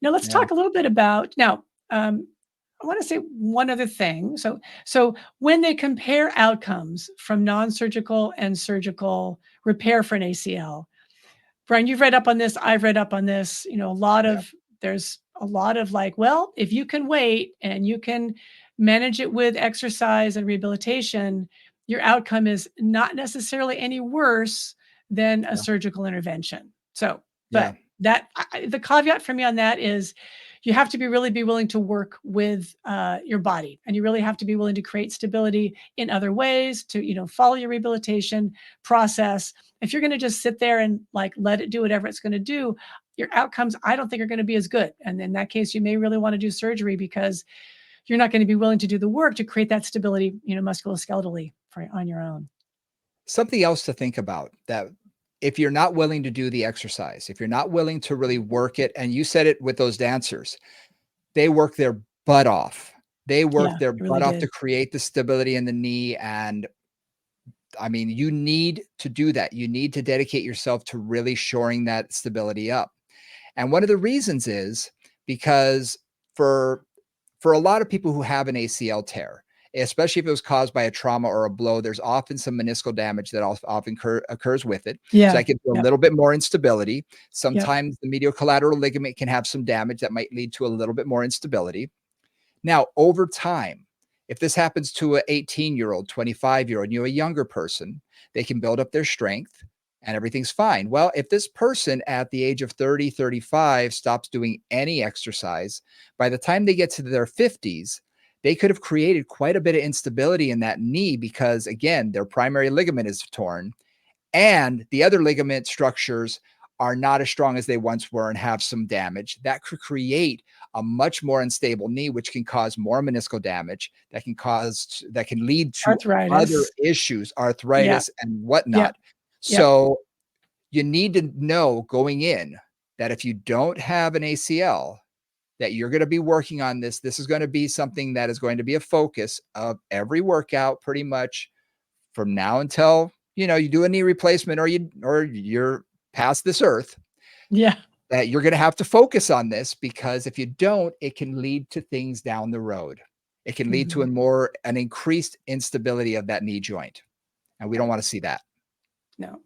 Now, let's Yeah. talk a little bit about now. I want to say one other thing. So when they compare outcomes from non-surgical and surgical repair for an ACL, Brian, you've read up on this. I've read up on this. Yeah. There's a lot of like, well, if you can wait and you can manage it with exercise and rehabilitation, your outcome is not necessarily any worse than a Yeah. surgical intervention. So, Yeah. but the caveat for me on that is you have to be willing to work with your body, and you really have to be willing to create stability in other ways to follow your rehabilitation process. If you're going to just sit there and like let it do whatever it's going to do, your outcomes I don't think are going to be as good. And in that case, you may really want to do surgery because you're not going to be willing to do the work to create that stability, musculoskeletally on your own. Something else to think about that if you're not willing to do the exercise, if you're not willing to really work it, and you said it with those dancers, they work their butt off. They Yeah, work their it really butt off to did. create the stability in the knee. And I mean, you need to do that. You need to dedicate yourself to really shoring that stability up. And one of the reasons is because for for a lot of people who have an ACL tear, especially if it was caused by a trauma or a blow, there's often some meniscal damage that often occurs with it. So Yeah. that gives you a Yep. little bit more instability. Yep. Sometimes the medial collateral ligament can have some damage that might lead to a little bit more instability. Now, over time, if this happens to an 18-year-old, 25-year-old, a younger person, they can build up their strength and everything's fine. Well, if this person at the age of 30, 35 stops doing any exercise, by the time they get to their 50s, they could have created quite a bit of instability in that knee because, again, their primary ligament is torn and the other ligament structures are not as strong as they once were and have some damage that could create a much more unstable knee, which can cause more meniscal damage that can lead to other Arthritis. issues, Yeah. arthritis and Yep. whatnot. Yep. So you need to know going in that if you don't have an ACL, that you're going to be working on this. This is going to be something that is going to be a focus of every workout pretty much from now until, you do a knee replacement or you're past this earth, Yeah. that you're going to have to focus on this because if you don't, it can lead to things down the road. It can lead to Mhm. an increased instability of that knee joint. And we don't Right. want to see that. No.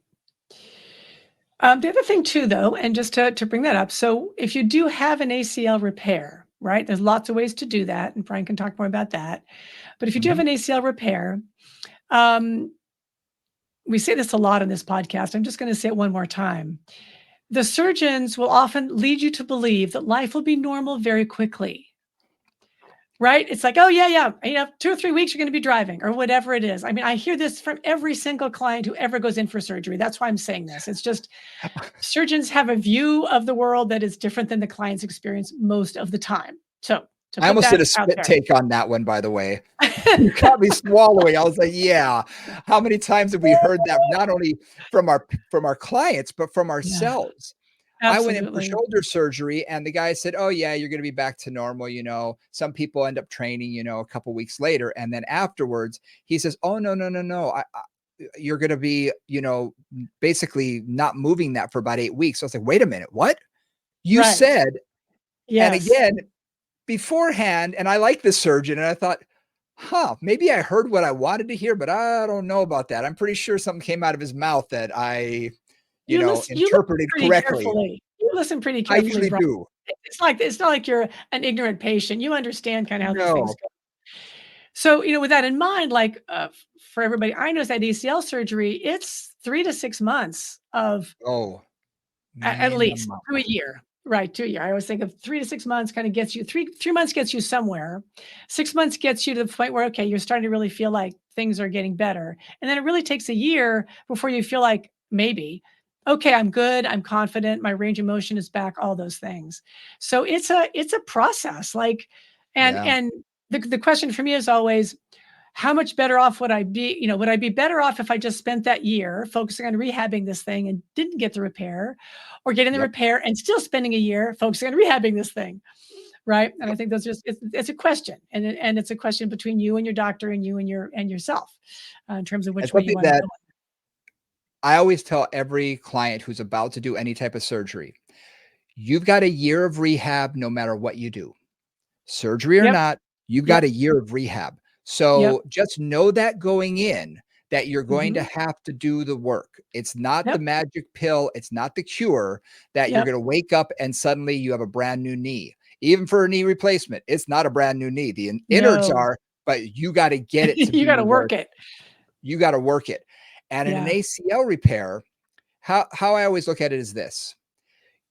The other thing too, though, and just to bring that up, so if you do have an ACL repair, right? There's lots of ways to do that, and Brian can talk more about that. But if you do have Mhm. an ACL repair, um, we say this a lot on this podcast. I'm just going to say it one more time. The surgeons will often lead you to believe that life will be normal very quickly. Right? It's like, "Oh, yeah, yeah, 2 or 3 weeks, you're gonna be driving," or whatever it is. I mean, I hear this from every single client who ever goes in for surgery. That's why I'm saying this. It's just surgeons have a view of the world that is different than the client's experience most of the time. So, to I put almost did that a out spit there. take on that one, by the way. You caught me swallowing. I was like, yeah. How many times have we heard that not only from our clients, but from Yeah, ourselves? I went in for absolutely. shoulder surgery and the guy said, "Oh yeah, you're going to be back to normal, Some people end up training, a couple weeks later and then afterwards he says, "Oh no, no, no, no. You're going to be, basically not moving that for about 8 weeks." So I was like, "Wait a minute. What? You Right. said." And Yes. again, beforehand, and I like this surgeon, and I thought, maybe I heard what I wanted to hear, but I don't know about that. I'm pretty sure something came out of his mouth that I, You listen interpreted pretty correctly. carefully. You listen pretty I carefully, usually Brian. do. It's not like you're an ignorant patient. You understand kinda how these things No. go. So, with that in mind, like, for everybody I know is that ACL surgery, it's 3 to 6 months of Oh, at least minimum. to a year, right, to a year. I always think of 3 to 6 months kinda gets you 3 months gets you somewhere. 6 months gets you to the point where, okay, you're starting to really feel like things are getting better. And then it really takes a year before you feel like, maybe, "Okay, I'm good, I'm confident, my range of motion is back," all those things. So it's a process, like Yeah. and the question for me is always, how much better off would I be? Would I be better off if I just spent that year focusing on rehabbing this thing and didn't get the repair, or getting the Yep. repair and still spending a year focusing on rehabbing this thing? Right. And I Yep. think that's just, it's a question. And it's a question between you and your doctor and you and yourself in terms of And which way you something want to that go. I always tell every client who's about to do any type of surgery, you've got a year of rehab no matter what you do. Surgery or Yep. not, you've got Yep. a year of rehab. Yep. So just know that going in, that you're going to Hmm. have to do the work. It's not the Yep. magic pill, it's not the cure that you're Yep. going to wake up and suddenly you have a brand new knee. Even for a knee replacement, it's not a brand new knee. The innards No, are, but you got to get it to you got be to where work it. you got to work it. And in an Yeah. ACL repair, how I always look at it is this: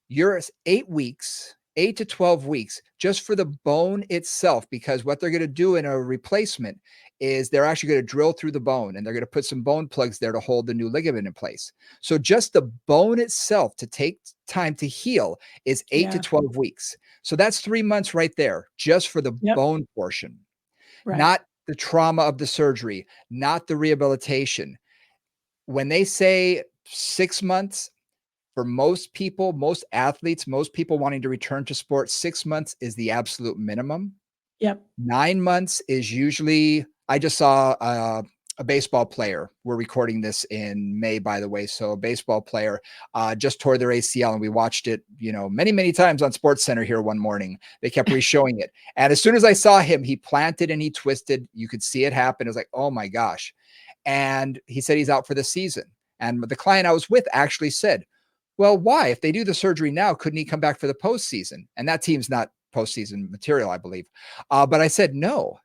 you're 8 weeks, 8 to 12 weeks just for the bone itself, because what they're going to do in a replacement is they're actually going to drill through the bone and they're going to put some bone plugs there to hold the new ligament in place. So just the bone itself to take time to heal is 8 to Yeah. 12 weeks. So that's 3 months right there just for the Yep. bone portion, Right. not the trauma of the surgery, not the rehabilitation. When they say 6 months for most people, most athletes, most people wanting to return to sports, 6 months is the absolute minimum. Yep. 9 months is usually I just saw a baseball player. We're recording this in May, by the way. So a baseball player just tore their ACL, and we watched it, many, many times on Sports Center here one morning. They kept re-showing it. And as soon as I saw him, he planted and he twisted. You could see it happen. It was like, oh my gosh. And he said he's out for the season. And the client I was with actually said, well, why? If they do the surgery now, couldn't he come back for the postseason? And that team's not postseason material, I believe. But I said, no,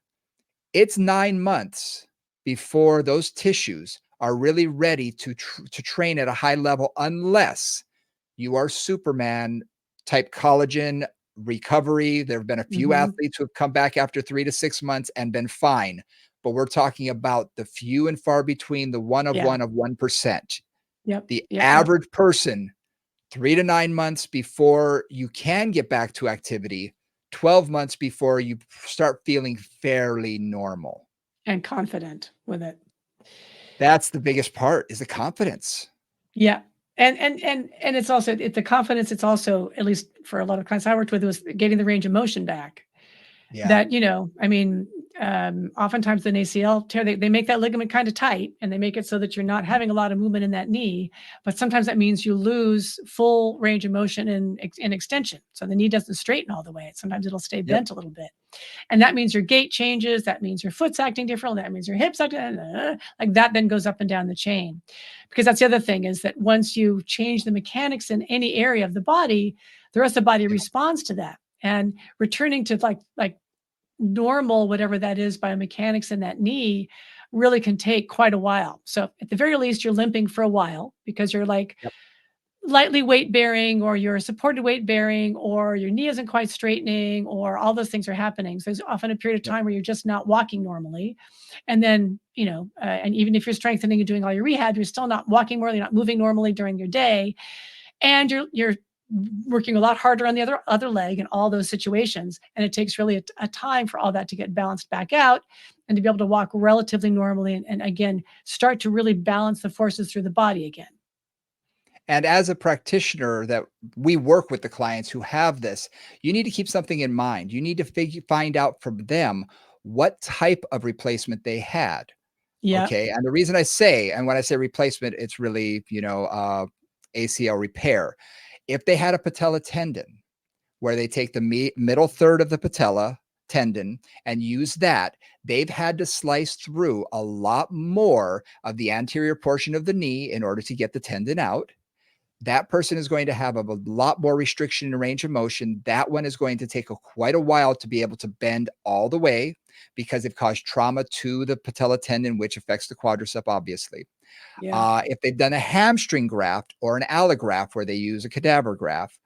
it's 9 months before those tissues are really ready to train at a high level, unless you are Superman type collagen recovery. There have been a few athletes who have come back after 3 to 6 months and been fine. But we're talking about the few and far between, the one of Yeah. 1%. Yep. The Yep. average person, 3 to 9 months before you can get back to activity, 12 months before you start feeling fairly normal. And confident with it. That's the biggest part, is the confidence. Yeah. And it's also the confidence. It's also, at least for a lot of clients I worked with, was getting the range of motion back. Yeah. That, I mean, oftentimes an ACL tear, they make that ligament kind of tight, and they make it so that you're not having a lot of movement in that knee. But sometimes that means you lose full range of motion in extension. So the knee doesn't straighten all the way. Sometimes it'll stay bent a little bit. And that means your gait changes. That means your foot's acting differently. That means your hips acting like that, then goes up and down the chain. Because that's the other thing, is that once you change the mechanics in any area of the body, the rest of the body responds to that. And returning to like normal, whatever that is, biomechanics in that knee, really can take quite a while. So at the very least, you're limping for a while because you're like lightly weight bearing, or you're supported weight bearing, or your knee isn't quite straightening, or all those things are happening. So there's often a period of time where you're just not walking normally. And then, and even if you're strengthening and doing all your rehab, you're still not walking normally, not moving normally during your day. And you're working a lot harder on the other leg in all those situations. And it takes really a time for all that to get balanced back out, and to be able to walk relatively normally, and again, start to really balance the forces through the body again. And as a practitioner that we work with the clients who have this, you need to keep something in mind. You need to find out from them what type of replacement they had. Yeah. Okay. And the reason I say, and when I say replacement, it's really, ACL repair. If they had a patella tendon, where they take the middle third of the patella tendon and use that, they've had to slice through a lot more of the anterior portion of the knee in order to get the tendon out. That person is going to have a lot more restriction in range of motion. That one is going to take quite a while to be able to bend all the way, because they've caused trauma to the patella tendon, which affects the quadricep, obviously. Yeah. If they've done a hamstring graft or an allograft where they use a cadaver graft,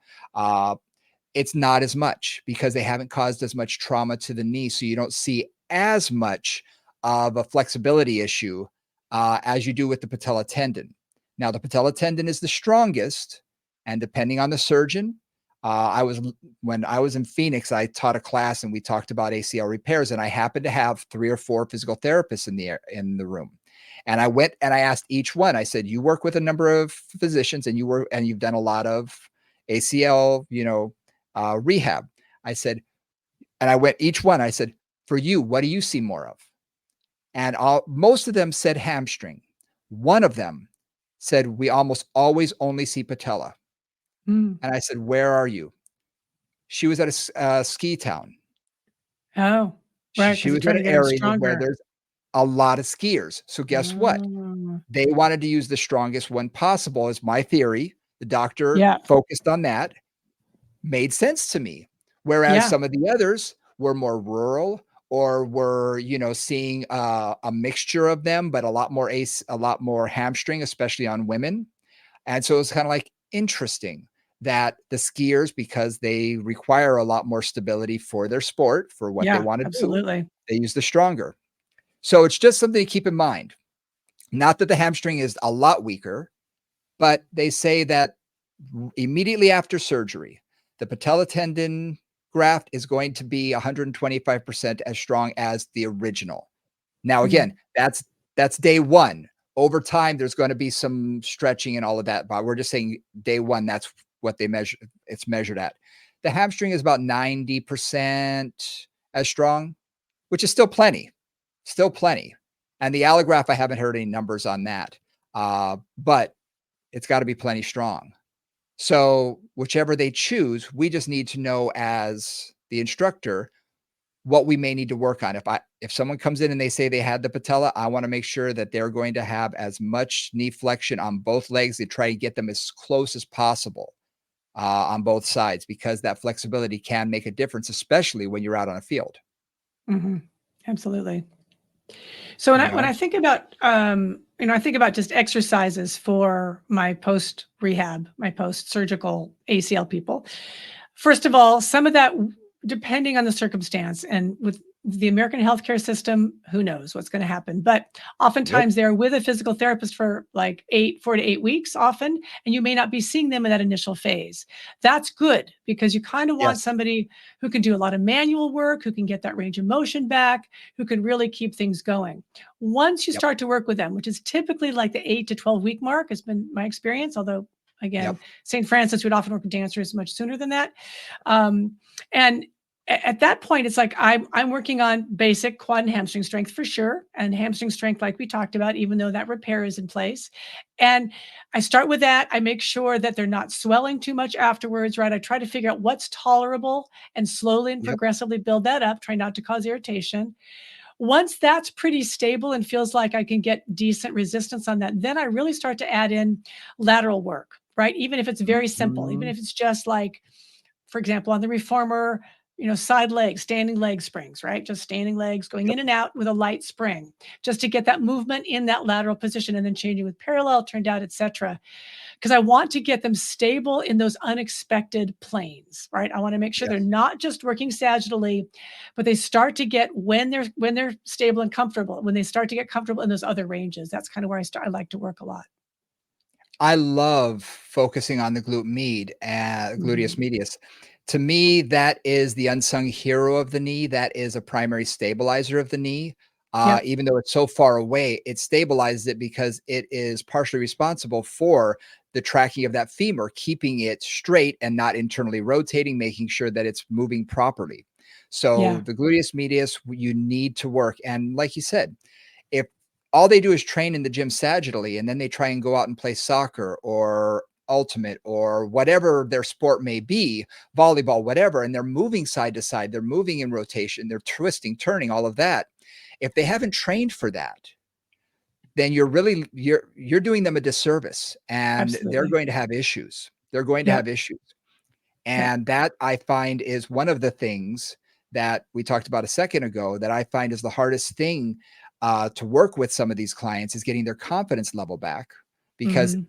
it's not as much, because they haven't caused as much trauma to the knee. So you don't see as much of a flexibility issue as you do with the patella tendon. Now, the patella tendon is the strongest, and depending on the surgeon, when I was in Phoenix, I taught a class and we talked about ACL repairs, and I happened to have 3 or 4 physical therapists in the room. And I went and I asked each one, I said, you work with a number of physicians, and you've done a lot of ACL, rehab. I said, and I went each one, I said, for you, what do you see more of? And most of them said hamstring. One of them said, we almost always only see patella. Mm. And I said, where are you? She was at a ski town. Oh, right. She Because they're was trying in to an get them area where stronger. there's a lot of skiers. So guess what? Mm. They wanted to use the strongest one possible, is my theory. The doctor Yeah. focused on that. Made sense to me. Whereas Yeah. some of the others were more rural, or were, seeing a mixture of them, but a lot more hamstring, especially on women. And so it's kind of like interesting that the skiers, because they require a lot more stability for their sport, for what they Yeah. want to do, Absolutely. they use the stronger. So it's just something to keep in mind. Not that the hamstring is a lot weaker, but they say that immediately after surgery, the patella tendon graft is going to be 125% as strong as the original. Now, Mm. again, that's day one. over time, there's going to be some stretching and all of that, but we're just saying day one, that's what they measure. It's measured at. The hamstring is about 90% as strong, which is still plenty, still plenty. And the allograft, I haven't heard any numbers on that, but it's got to be plenty strong. So whichever they choose, we just need to know as the instructor what we may need to work on. If someone comes in and they say they had the patella, I want to make sure that they're going to have as much knee flexion on both legs. They try to get them as close as possible on both sides, because that flexibility can make a difference, especially when you're out on a field. Mhm. Absolutely. So You when know, I think about, I think about just exercises for my post rehab, my post surgical ACL people. First of all, some of that, depending on the circumstance, and with the American healthcare system, who knows what's going to happen. But yep, oftentimes they're with a physical therapist for like 4 to 8 weeks often, and you may not be seeing them in that initial phase. That's good, because you kind of want yes, somebody who can do a lot of manual work, who can get that range of motion back, who can really keep things going. Once you yep, start to work with them, which is typically like the 8 to 12 week mark, has been my experience, although again, yep, St. Francis would often work with dancers much sooner than that. And at that point, it's like I'm working on basic quad and hamstring strength for sure, and hamstring strength, like we talked about, even though that repair is in place. And I start with that. I make sure that they're not swelling too much afterwards, right? I try to figure out what's tolerable and slowly and yep, progressively build that up, try not to cause irritation. Once that's pretty stable and feels like I can get decent resistance on that, then I really start to add in lateral work, right? Even if it's very simple, even mhm, if it's just like, for example, on the reformer, side legs, standing leg springs, right? Just standing legs going yep. in and out with a light spring, just to get that movement in that lateral position, and then changing with parallel, turned out, etc. Because I want to get them stable in those unexpected planes, right? I want to make sure they're Yes. not just working sagittally, but they start to get, when they're stable and comfortable, when they start to get comfortable in those other ranges. That's kind of where I like to work a lot. I love focusing on the gluteus Mhm. medius. To me, that is the unsung hero of the knee. That is a primary stabilizer of the knee. Yep. Even though it's so far away, it stabilizes it because it is partially responsible for the tracking of that femur, keeping it straight and not internally rotating, making sure that it's moving properly. So Yeah. the gluteus medius, you need to work. And like you said, if all they do is train in the gym sagittally and then they try and go out and play soccer or ultimate or whatever their sport may be, volleyball, whatever, and they're moving side to side, they're moving in rotation, they're twisting, turning, all of that. If they haven't trained for that, then you're doing them a disservice, and they're Absolutely. going to have issues. They're going to Yep. have issues. Yep. And that, I find, is one of the things that we talked about a second ago that I find is the hardest thing to work with some of these clients, is getting their confidence level back. Because Mhm.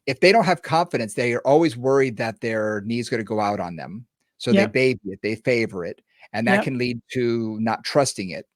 if they don't have confidence, they are always worried that their knee is going to go out on them. So they Yep. baby it, they favor it, and that Yep. can lead to not trusting it.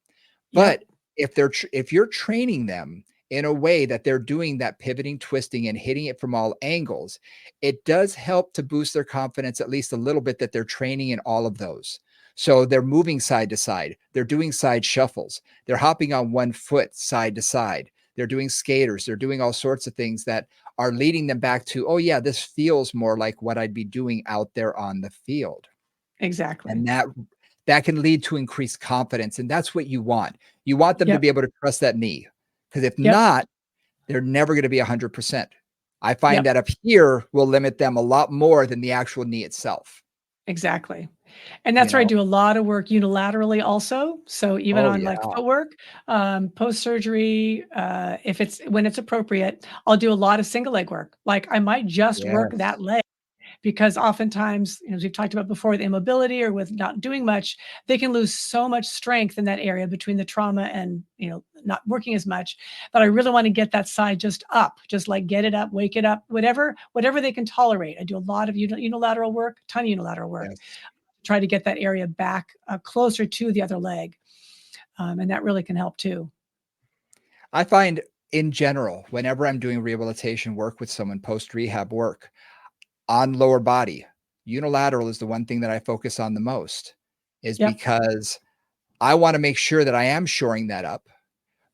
Yep. But if you're training them in a way that they're doing that pivoting, twisting, and hitting it from all angles, it does help to boost their confidence at least a little bit, that they're training in all of those. So they're moving side to side, they're doing side shuffles, they're hopping on one foot side to side, they're doing skaters, they're doing all sorts of things that are leading them back to, oh yeah, this feels more like what I'd be doing out there on the field. Exactly. And that can lead to increased confidence, and that's what you want. You want them to Yep. be able to trust that knee, because if Yep. not, they're never gonna be 100%. I find Yep. that up here will limit them a lot more than the actual knee itself, Exactly. And you that's where I know? do a lot of work unilaterally also. So even Oh, on like yeah. footwork, post-surgery, if it's when it's appropriate, I'll do a lot of single leg work. Like I might just work Yes. that leg, because oftentimes, as we've talked about before, with immobility or with not doing much, they can lose so much strength in that area between the trauma and, not working as much. But I really want to get that side just up, just like get it up, wake it up, whatever they can tolerate. I do a lot of unilateral work, ton of unilateral work, Yes. try to get that area back closer to the other leg. And that really can help too. I find in general, whenever I'm doing rehabilitation work with someone, post-rehab work on lower body, unilateral is the one thing that I focus on the most, is Yep. because I wanna make sure that I am shoring that up.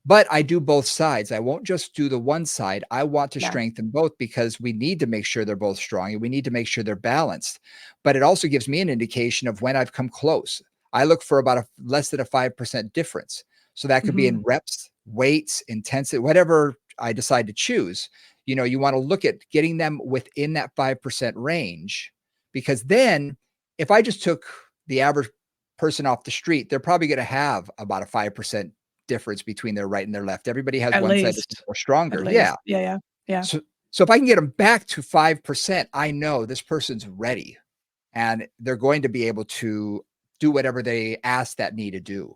But I do both sides. I won't just do the one side. I want to Yeah. strengthen both because we need to make sure they're both strong and we need to make sure they're balanced. But it also gives me an indication of when I've come close. I look for about a less than a 5% difference. So that could be Hmm. in reps, weights, intensity, whatever I decide to choose. You want to look at getting them within that 5% range because then if I just took the average person off the street, they're probably going to have about a 5% difference between their right and their left. Everybody has At one side that's least. more At stronger. Yeah. least. Yeah. Yeah. Yeah. So so if I can get them back to 5%, I know this person's ready and they're going to be able to do whatever they ask that knee to do.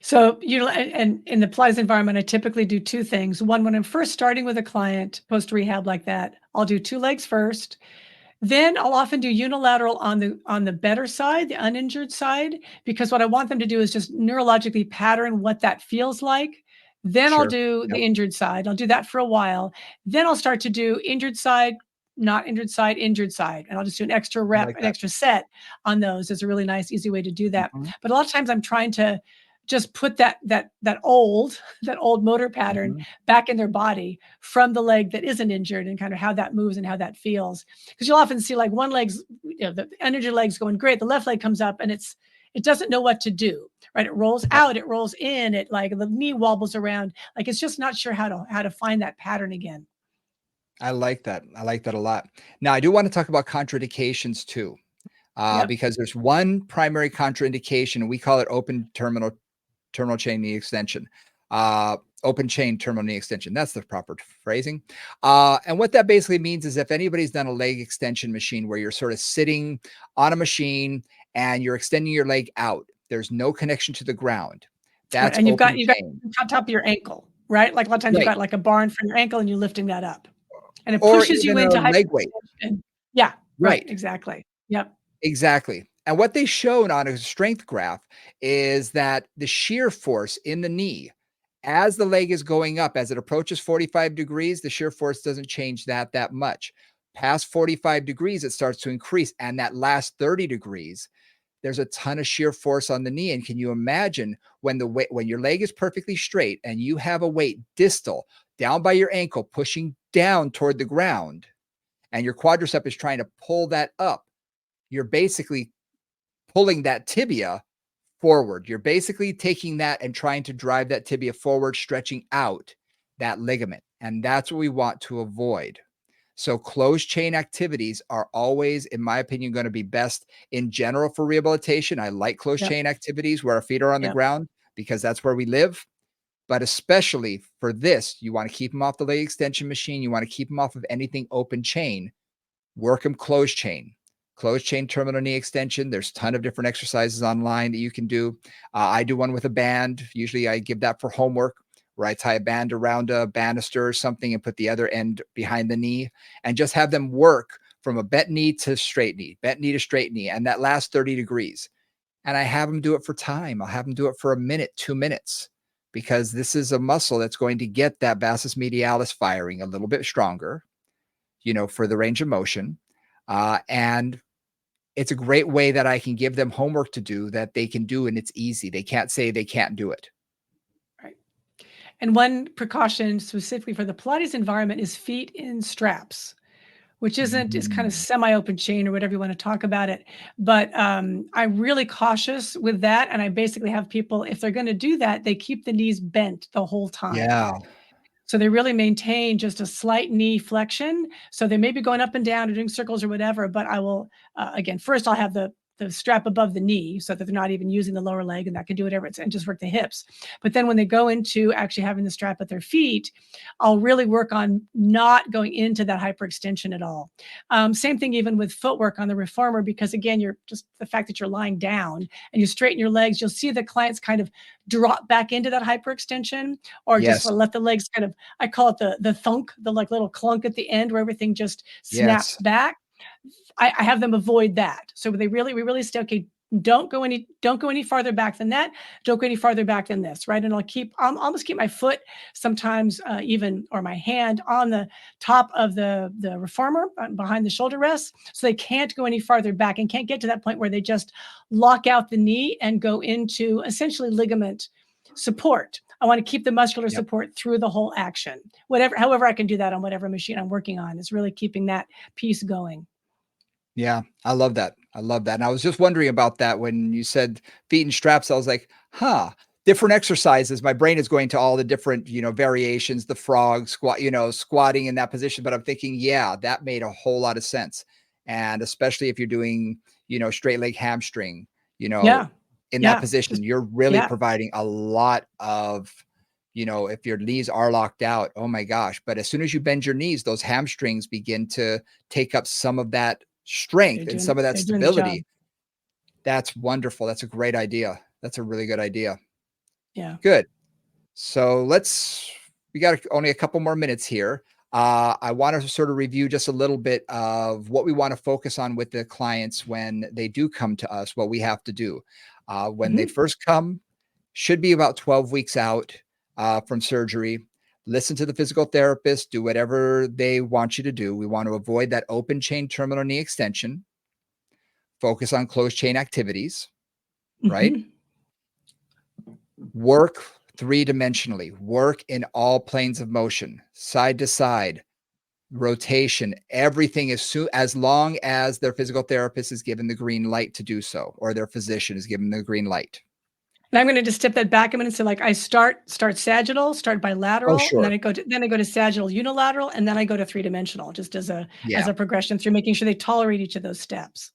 So, and in the Pilates environment, I typically do two things. One, when I'm first starting with a client post rehab like that, I'll do two legs first. Then I'll often do unilateral on the better side, the uninjured side, because what I want them to do is just neurologically pattern what that feels like. Then I'll Sure. do Yep. the injured side. I'll do that for a while. Then I'll start to do injured side, not injured side. And I'll just do an extra I rep, like an that. extra set on those. It's a really nice, easy way to do that. Mhm, But a lot of times I'm trying to just put that old that old motor pattern mhm. back in their body from the leg that isn't injured and kind of how that moves and how that feels. Because you'll often see like one leg's, the uninjured leg's going great, the left leg comes up and it doesn't know what to do, right? It rolls Yep. out, it rolls in, it like the knee wobbles around, like it's just not sure how to find that pattern again. I like that. I like that a lot. Now, I do want to talk about contraindications too, Yep. because there's one primary contraindication, and we call it open terminal chain knee extension. Open chain terminal knee extension. That's the proper phrasing. And what that basically means is if anybody's done a leg extension machine where you're sort of sitting on a machine and you're extending your leg out, there's no connection to the ground. Right. That's And open you've got chain. on top of your ankle, right? Like a lot of times you've Right. got like a bar in front of your ankle and you're lifting that up. And it Or pushes even you a into leg weight. hyperextension. Yeah, right, Right. exactly. Yep. Exactly. And what they showed on a strength graph is that the shear force in the knee, as the leg is going up, as it approaches 45 degrees, the shear force doesn't change that much. Past 45 degrees, it starts to increase. And that last 30 degrees, there's a ton of shear force on the knee. And can you imagine when when your leg is perfectly straight and you have a weight distal down by your ankle, pushing down toward the ground, and your quadricep is trying to pull that up? You're basically pulling that tibia forward. You're basically taking that and trying to drive that tibia forward, stretching out that ligament. And that's what we want to avoid. So, closed chain activities are always, in my opinion, going to be best in general for rehabilitation. I like closed Yep. chain activities where our feet are on the Yep. ground because that's where we live. But especially for this, you want to keep them off the leg extension machine. You want to keep them off of anything open chain. Work them closed chain terminal knee extension. There's a ton of different exercises online that you can do. I do one with a band. Usually I give that for homework where I tie a band around a banister or something and put the other end behind the knee and just have them work from a bent knee to straight knee, bent knee to straight knee, and that last 30 degrees. And I have them do it for time. I'll have them do it for a minute, 2 minutes, because this is a muscle that's going to get that vastus medialis firing a little bit stronger, for the range of motion. And it's a great way that I can give them homework to do that they can do, and it's easy. They can't say they can't do it. Right. And one precaution specifically for the Pilates environment is feet in straps, which is kind of Mhm. semi-open chain or whatever you want to talk about it. But I'm really cautious with that. And I basically have people, if they're going to do that, they keep the knees bent the whole time. Yeah. So they really maintain just a slight knee flexion. So they may be going up and down or doing circles or whatever, but I will, again, first I'll have the strap above the knee so that they're not even using the lower leg and that can do whatever it's and just work the hips. But then when they go into actually having the strap at their feet, I'll really work on not going into that hyperextension at all. Same thing even with footwork on the reformer, because again, you're just the fact that you're lying down and you straighten your legs, you'll see the clients kind of drop back into that hyperextension or just Yes. sort of let the legs kind of, I call it the thunk, the like little clunk at the end where everything just snaps Yes. back. I have them avoid that. So we really stay, okay, don't go any farther back than that. Don't go any farther back than this, right? And I'll almost keep my foot sometimes even, or my hand on the top of the reformer behind the shoulder rest. So they can't go any farther back and can't get to that point where they just lock out the knee and go into essentially ligament support. I want to keep the muscular Yep. support through the whole action. However I can do that on whatever machine I'm working on is really keeping that piece going. Yeah, I love that. I love that. And I was just wondering about that when you said feet and straps. I was like, huh, different exercises. My brain is going to all the different, variations, the frog squat, squatting in that position. But I'm thinking, yeah, that made a whole lot of sense. And especially if you're doing, straight leg hamstring, Yeah. in that Yeah. position, Just you're really yeah. providing a lot of, if your knees are locked out, oh my gosh. But as soon as you bend your knees, those hamstrings begin to take up some of that strength and some of that They're doing the job. stability. That's wonderful. That's a great idea. That's a really good idea. Yeah. Good. So we got only a couple more minutes here. I want to sort of review just a little bit of what we want to focus on with the clients when they do come to us, what we have to do. When they Mhm. first come, should be about 12 weeks out from surgery. Listen to the physical therapist, do whatever they want you to do. We want to avoid that open chain terminal knee extension, focus on closed chain activities, right? Mhm. Work three-dimensionally, work in all planes of motion, side to side, rotation, everything as long as their physical therapist is given the green light to do so, or their physician is given the green light. And I'm gonna just step that back a minute. So like I start sagittal, start Oh, bilateral, and sure. then I go to sagittal unilateral, and then I go to three-dimensional, just as Yeah, a progression through making sure they tolerate each of those steps.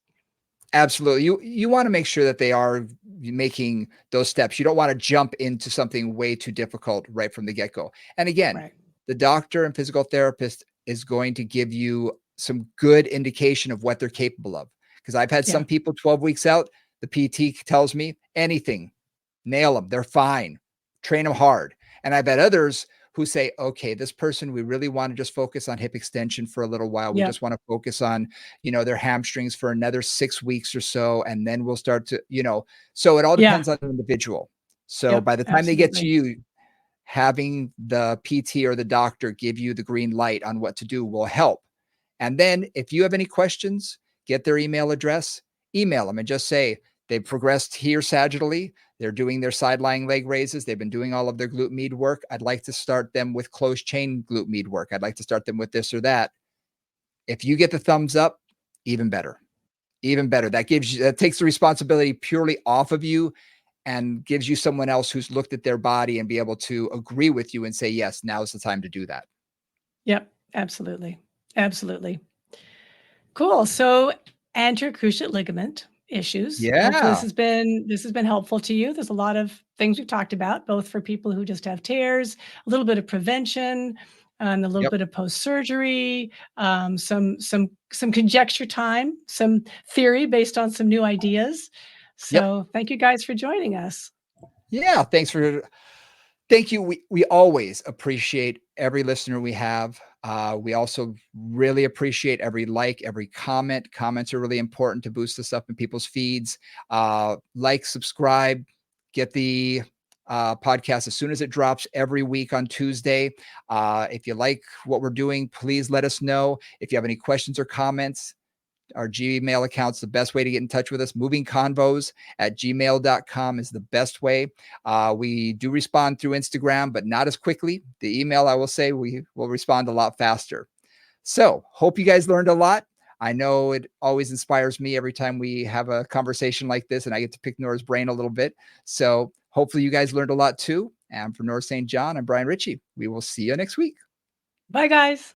absolutely. You want to make sure that they are making those steps. You don't want to jump into something way too difficult right from the get-go. And again, Right. the doctor and physical therapist is going to give you some good indication of what they're capable of. Because I've had Yeah. some people 12 weeks out, the PT tells me anything, nail them, they're fine, train them hard. And I've had others who say, okay, this person, we really want to just focus on hip extension for a little while. We Yep. just want to focus on, their hamstrings for another 6 weeks or so. And then we'll start to, so it all Yeah. depends on the individual. So Yep. by the time they get to Absolutely. you, having the PT or the doctor give you the green light on what to do will help. And then if you have any questions, get their email address, email them and just say, they've progressed here sagittally. They're doing their side lying leg raises. They've been doing all of their glute med work. I'd like to start them with closed chain glute med work. I'd like to start them with this or that. If you get the thumbs up, even better. Even better. That takes the responsibility purely off of you and gives you someone else who's looked at their body and be able to agree with you and say, yes, now's the time to do that. Yep. Absolutely. Absolutely. Cool. So anterior cruciate ligament issues. Hopefully Yeah. this has been helpful to you. There's a lot of things we've talked about, both for people who just have tears, a little bit of prevention, a little Yep. bit of post-surgery, some conjecture time, some theory based on some new ideas. Yep. So thank you guys for joining us. Yeah. Thank you. We always appreciate every listener we have. We also really appreciate every like, every comment. Comments are really important to boost us up in people's feeds. Like, subscribe, get the podcast as soon as it drops every week on Tuesday. If you like what we're doing, please let us know. If you have any questions or comments, our Gmail account's the best way to get in touch with us. movingconvos@gmail.com is the best way. We do respond through Instagram, but not as quickly. The email, I will say, we will respond a lot faster. So hope you guys learned a lot. I know it always inspires me every time we have a conversation like this and I get to pick Nora's brain a little bit. So hopefully you guys learned a lot too. And for Nora St. John, I'm Brian Ritchie. We will see you next week. Bye, guys.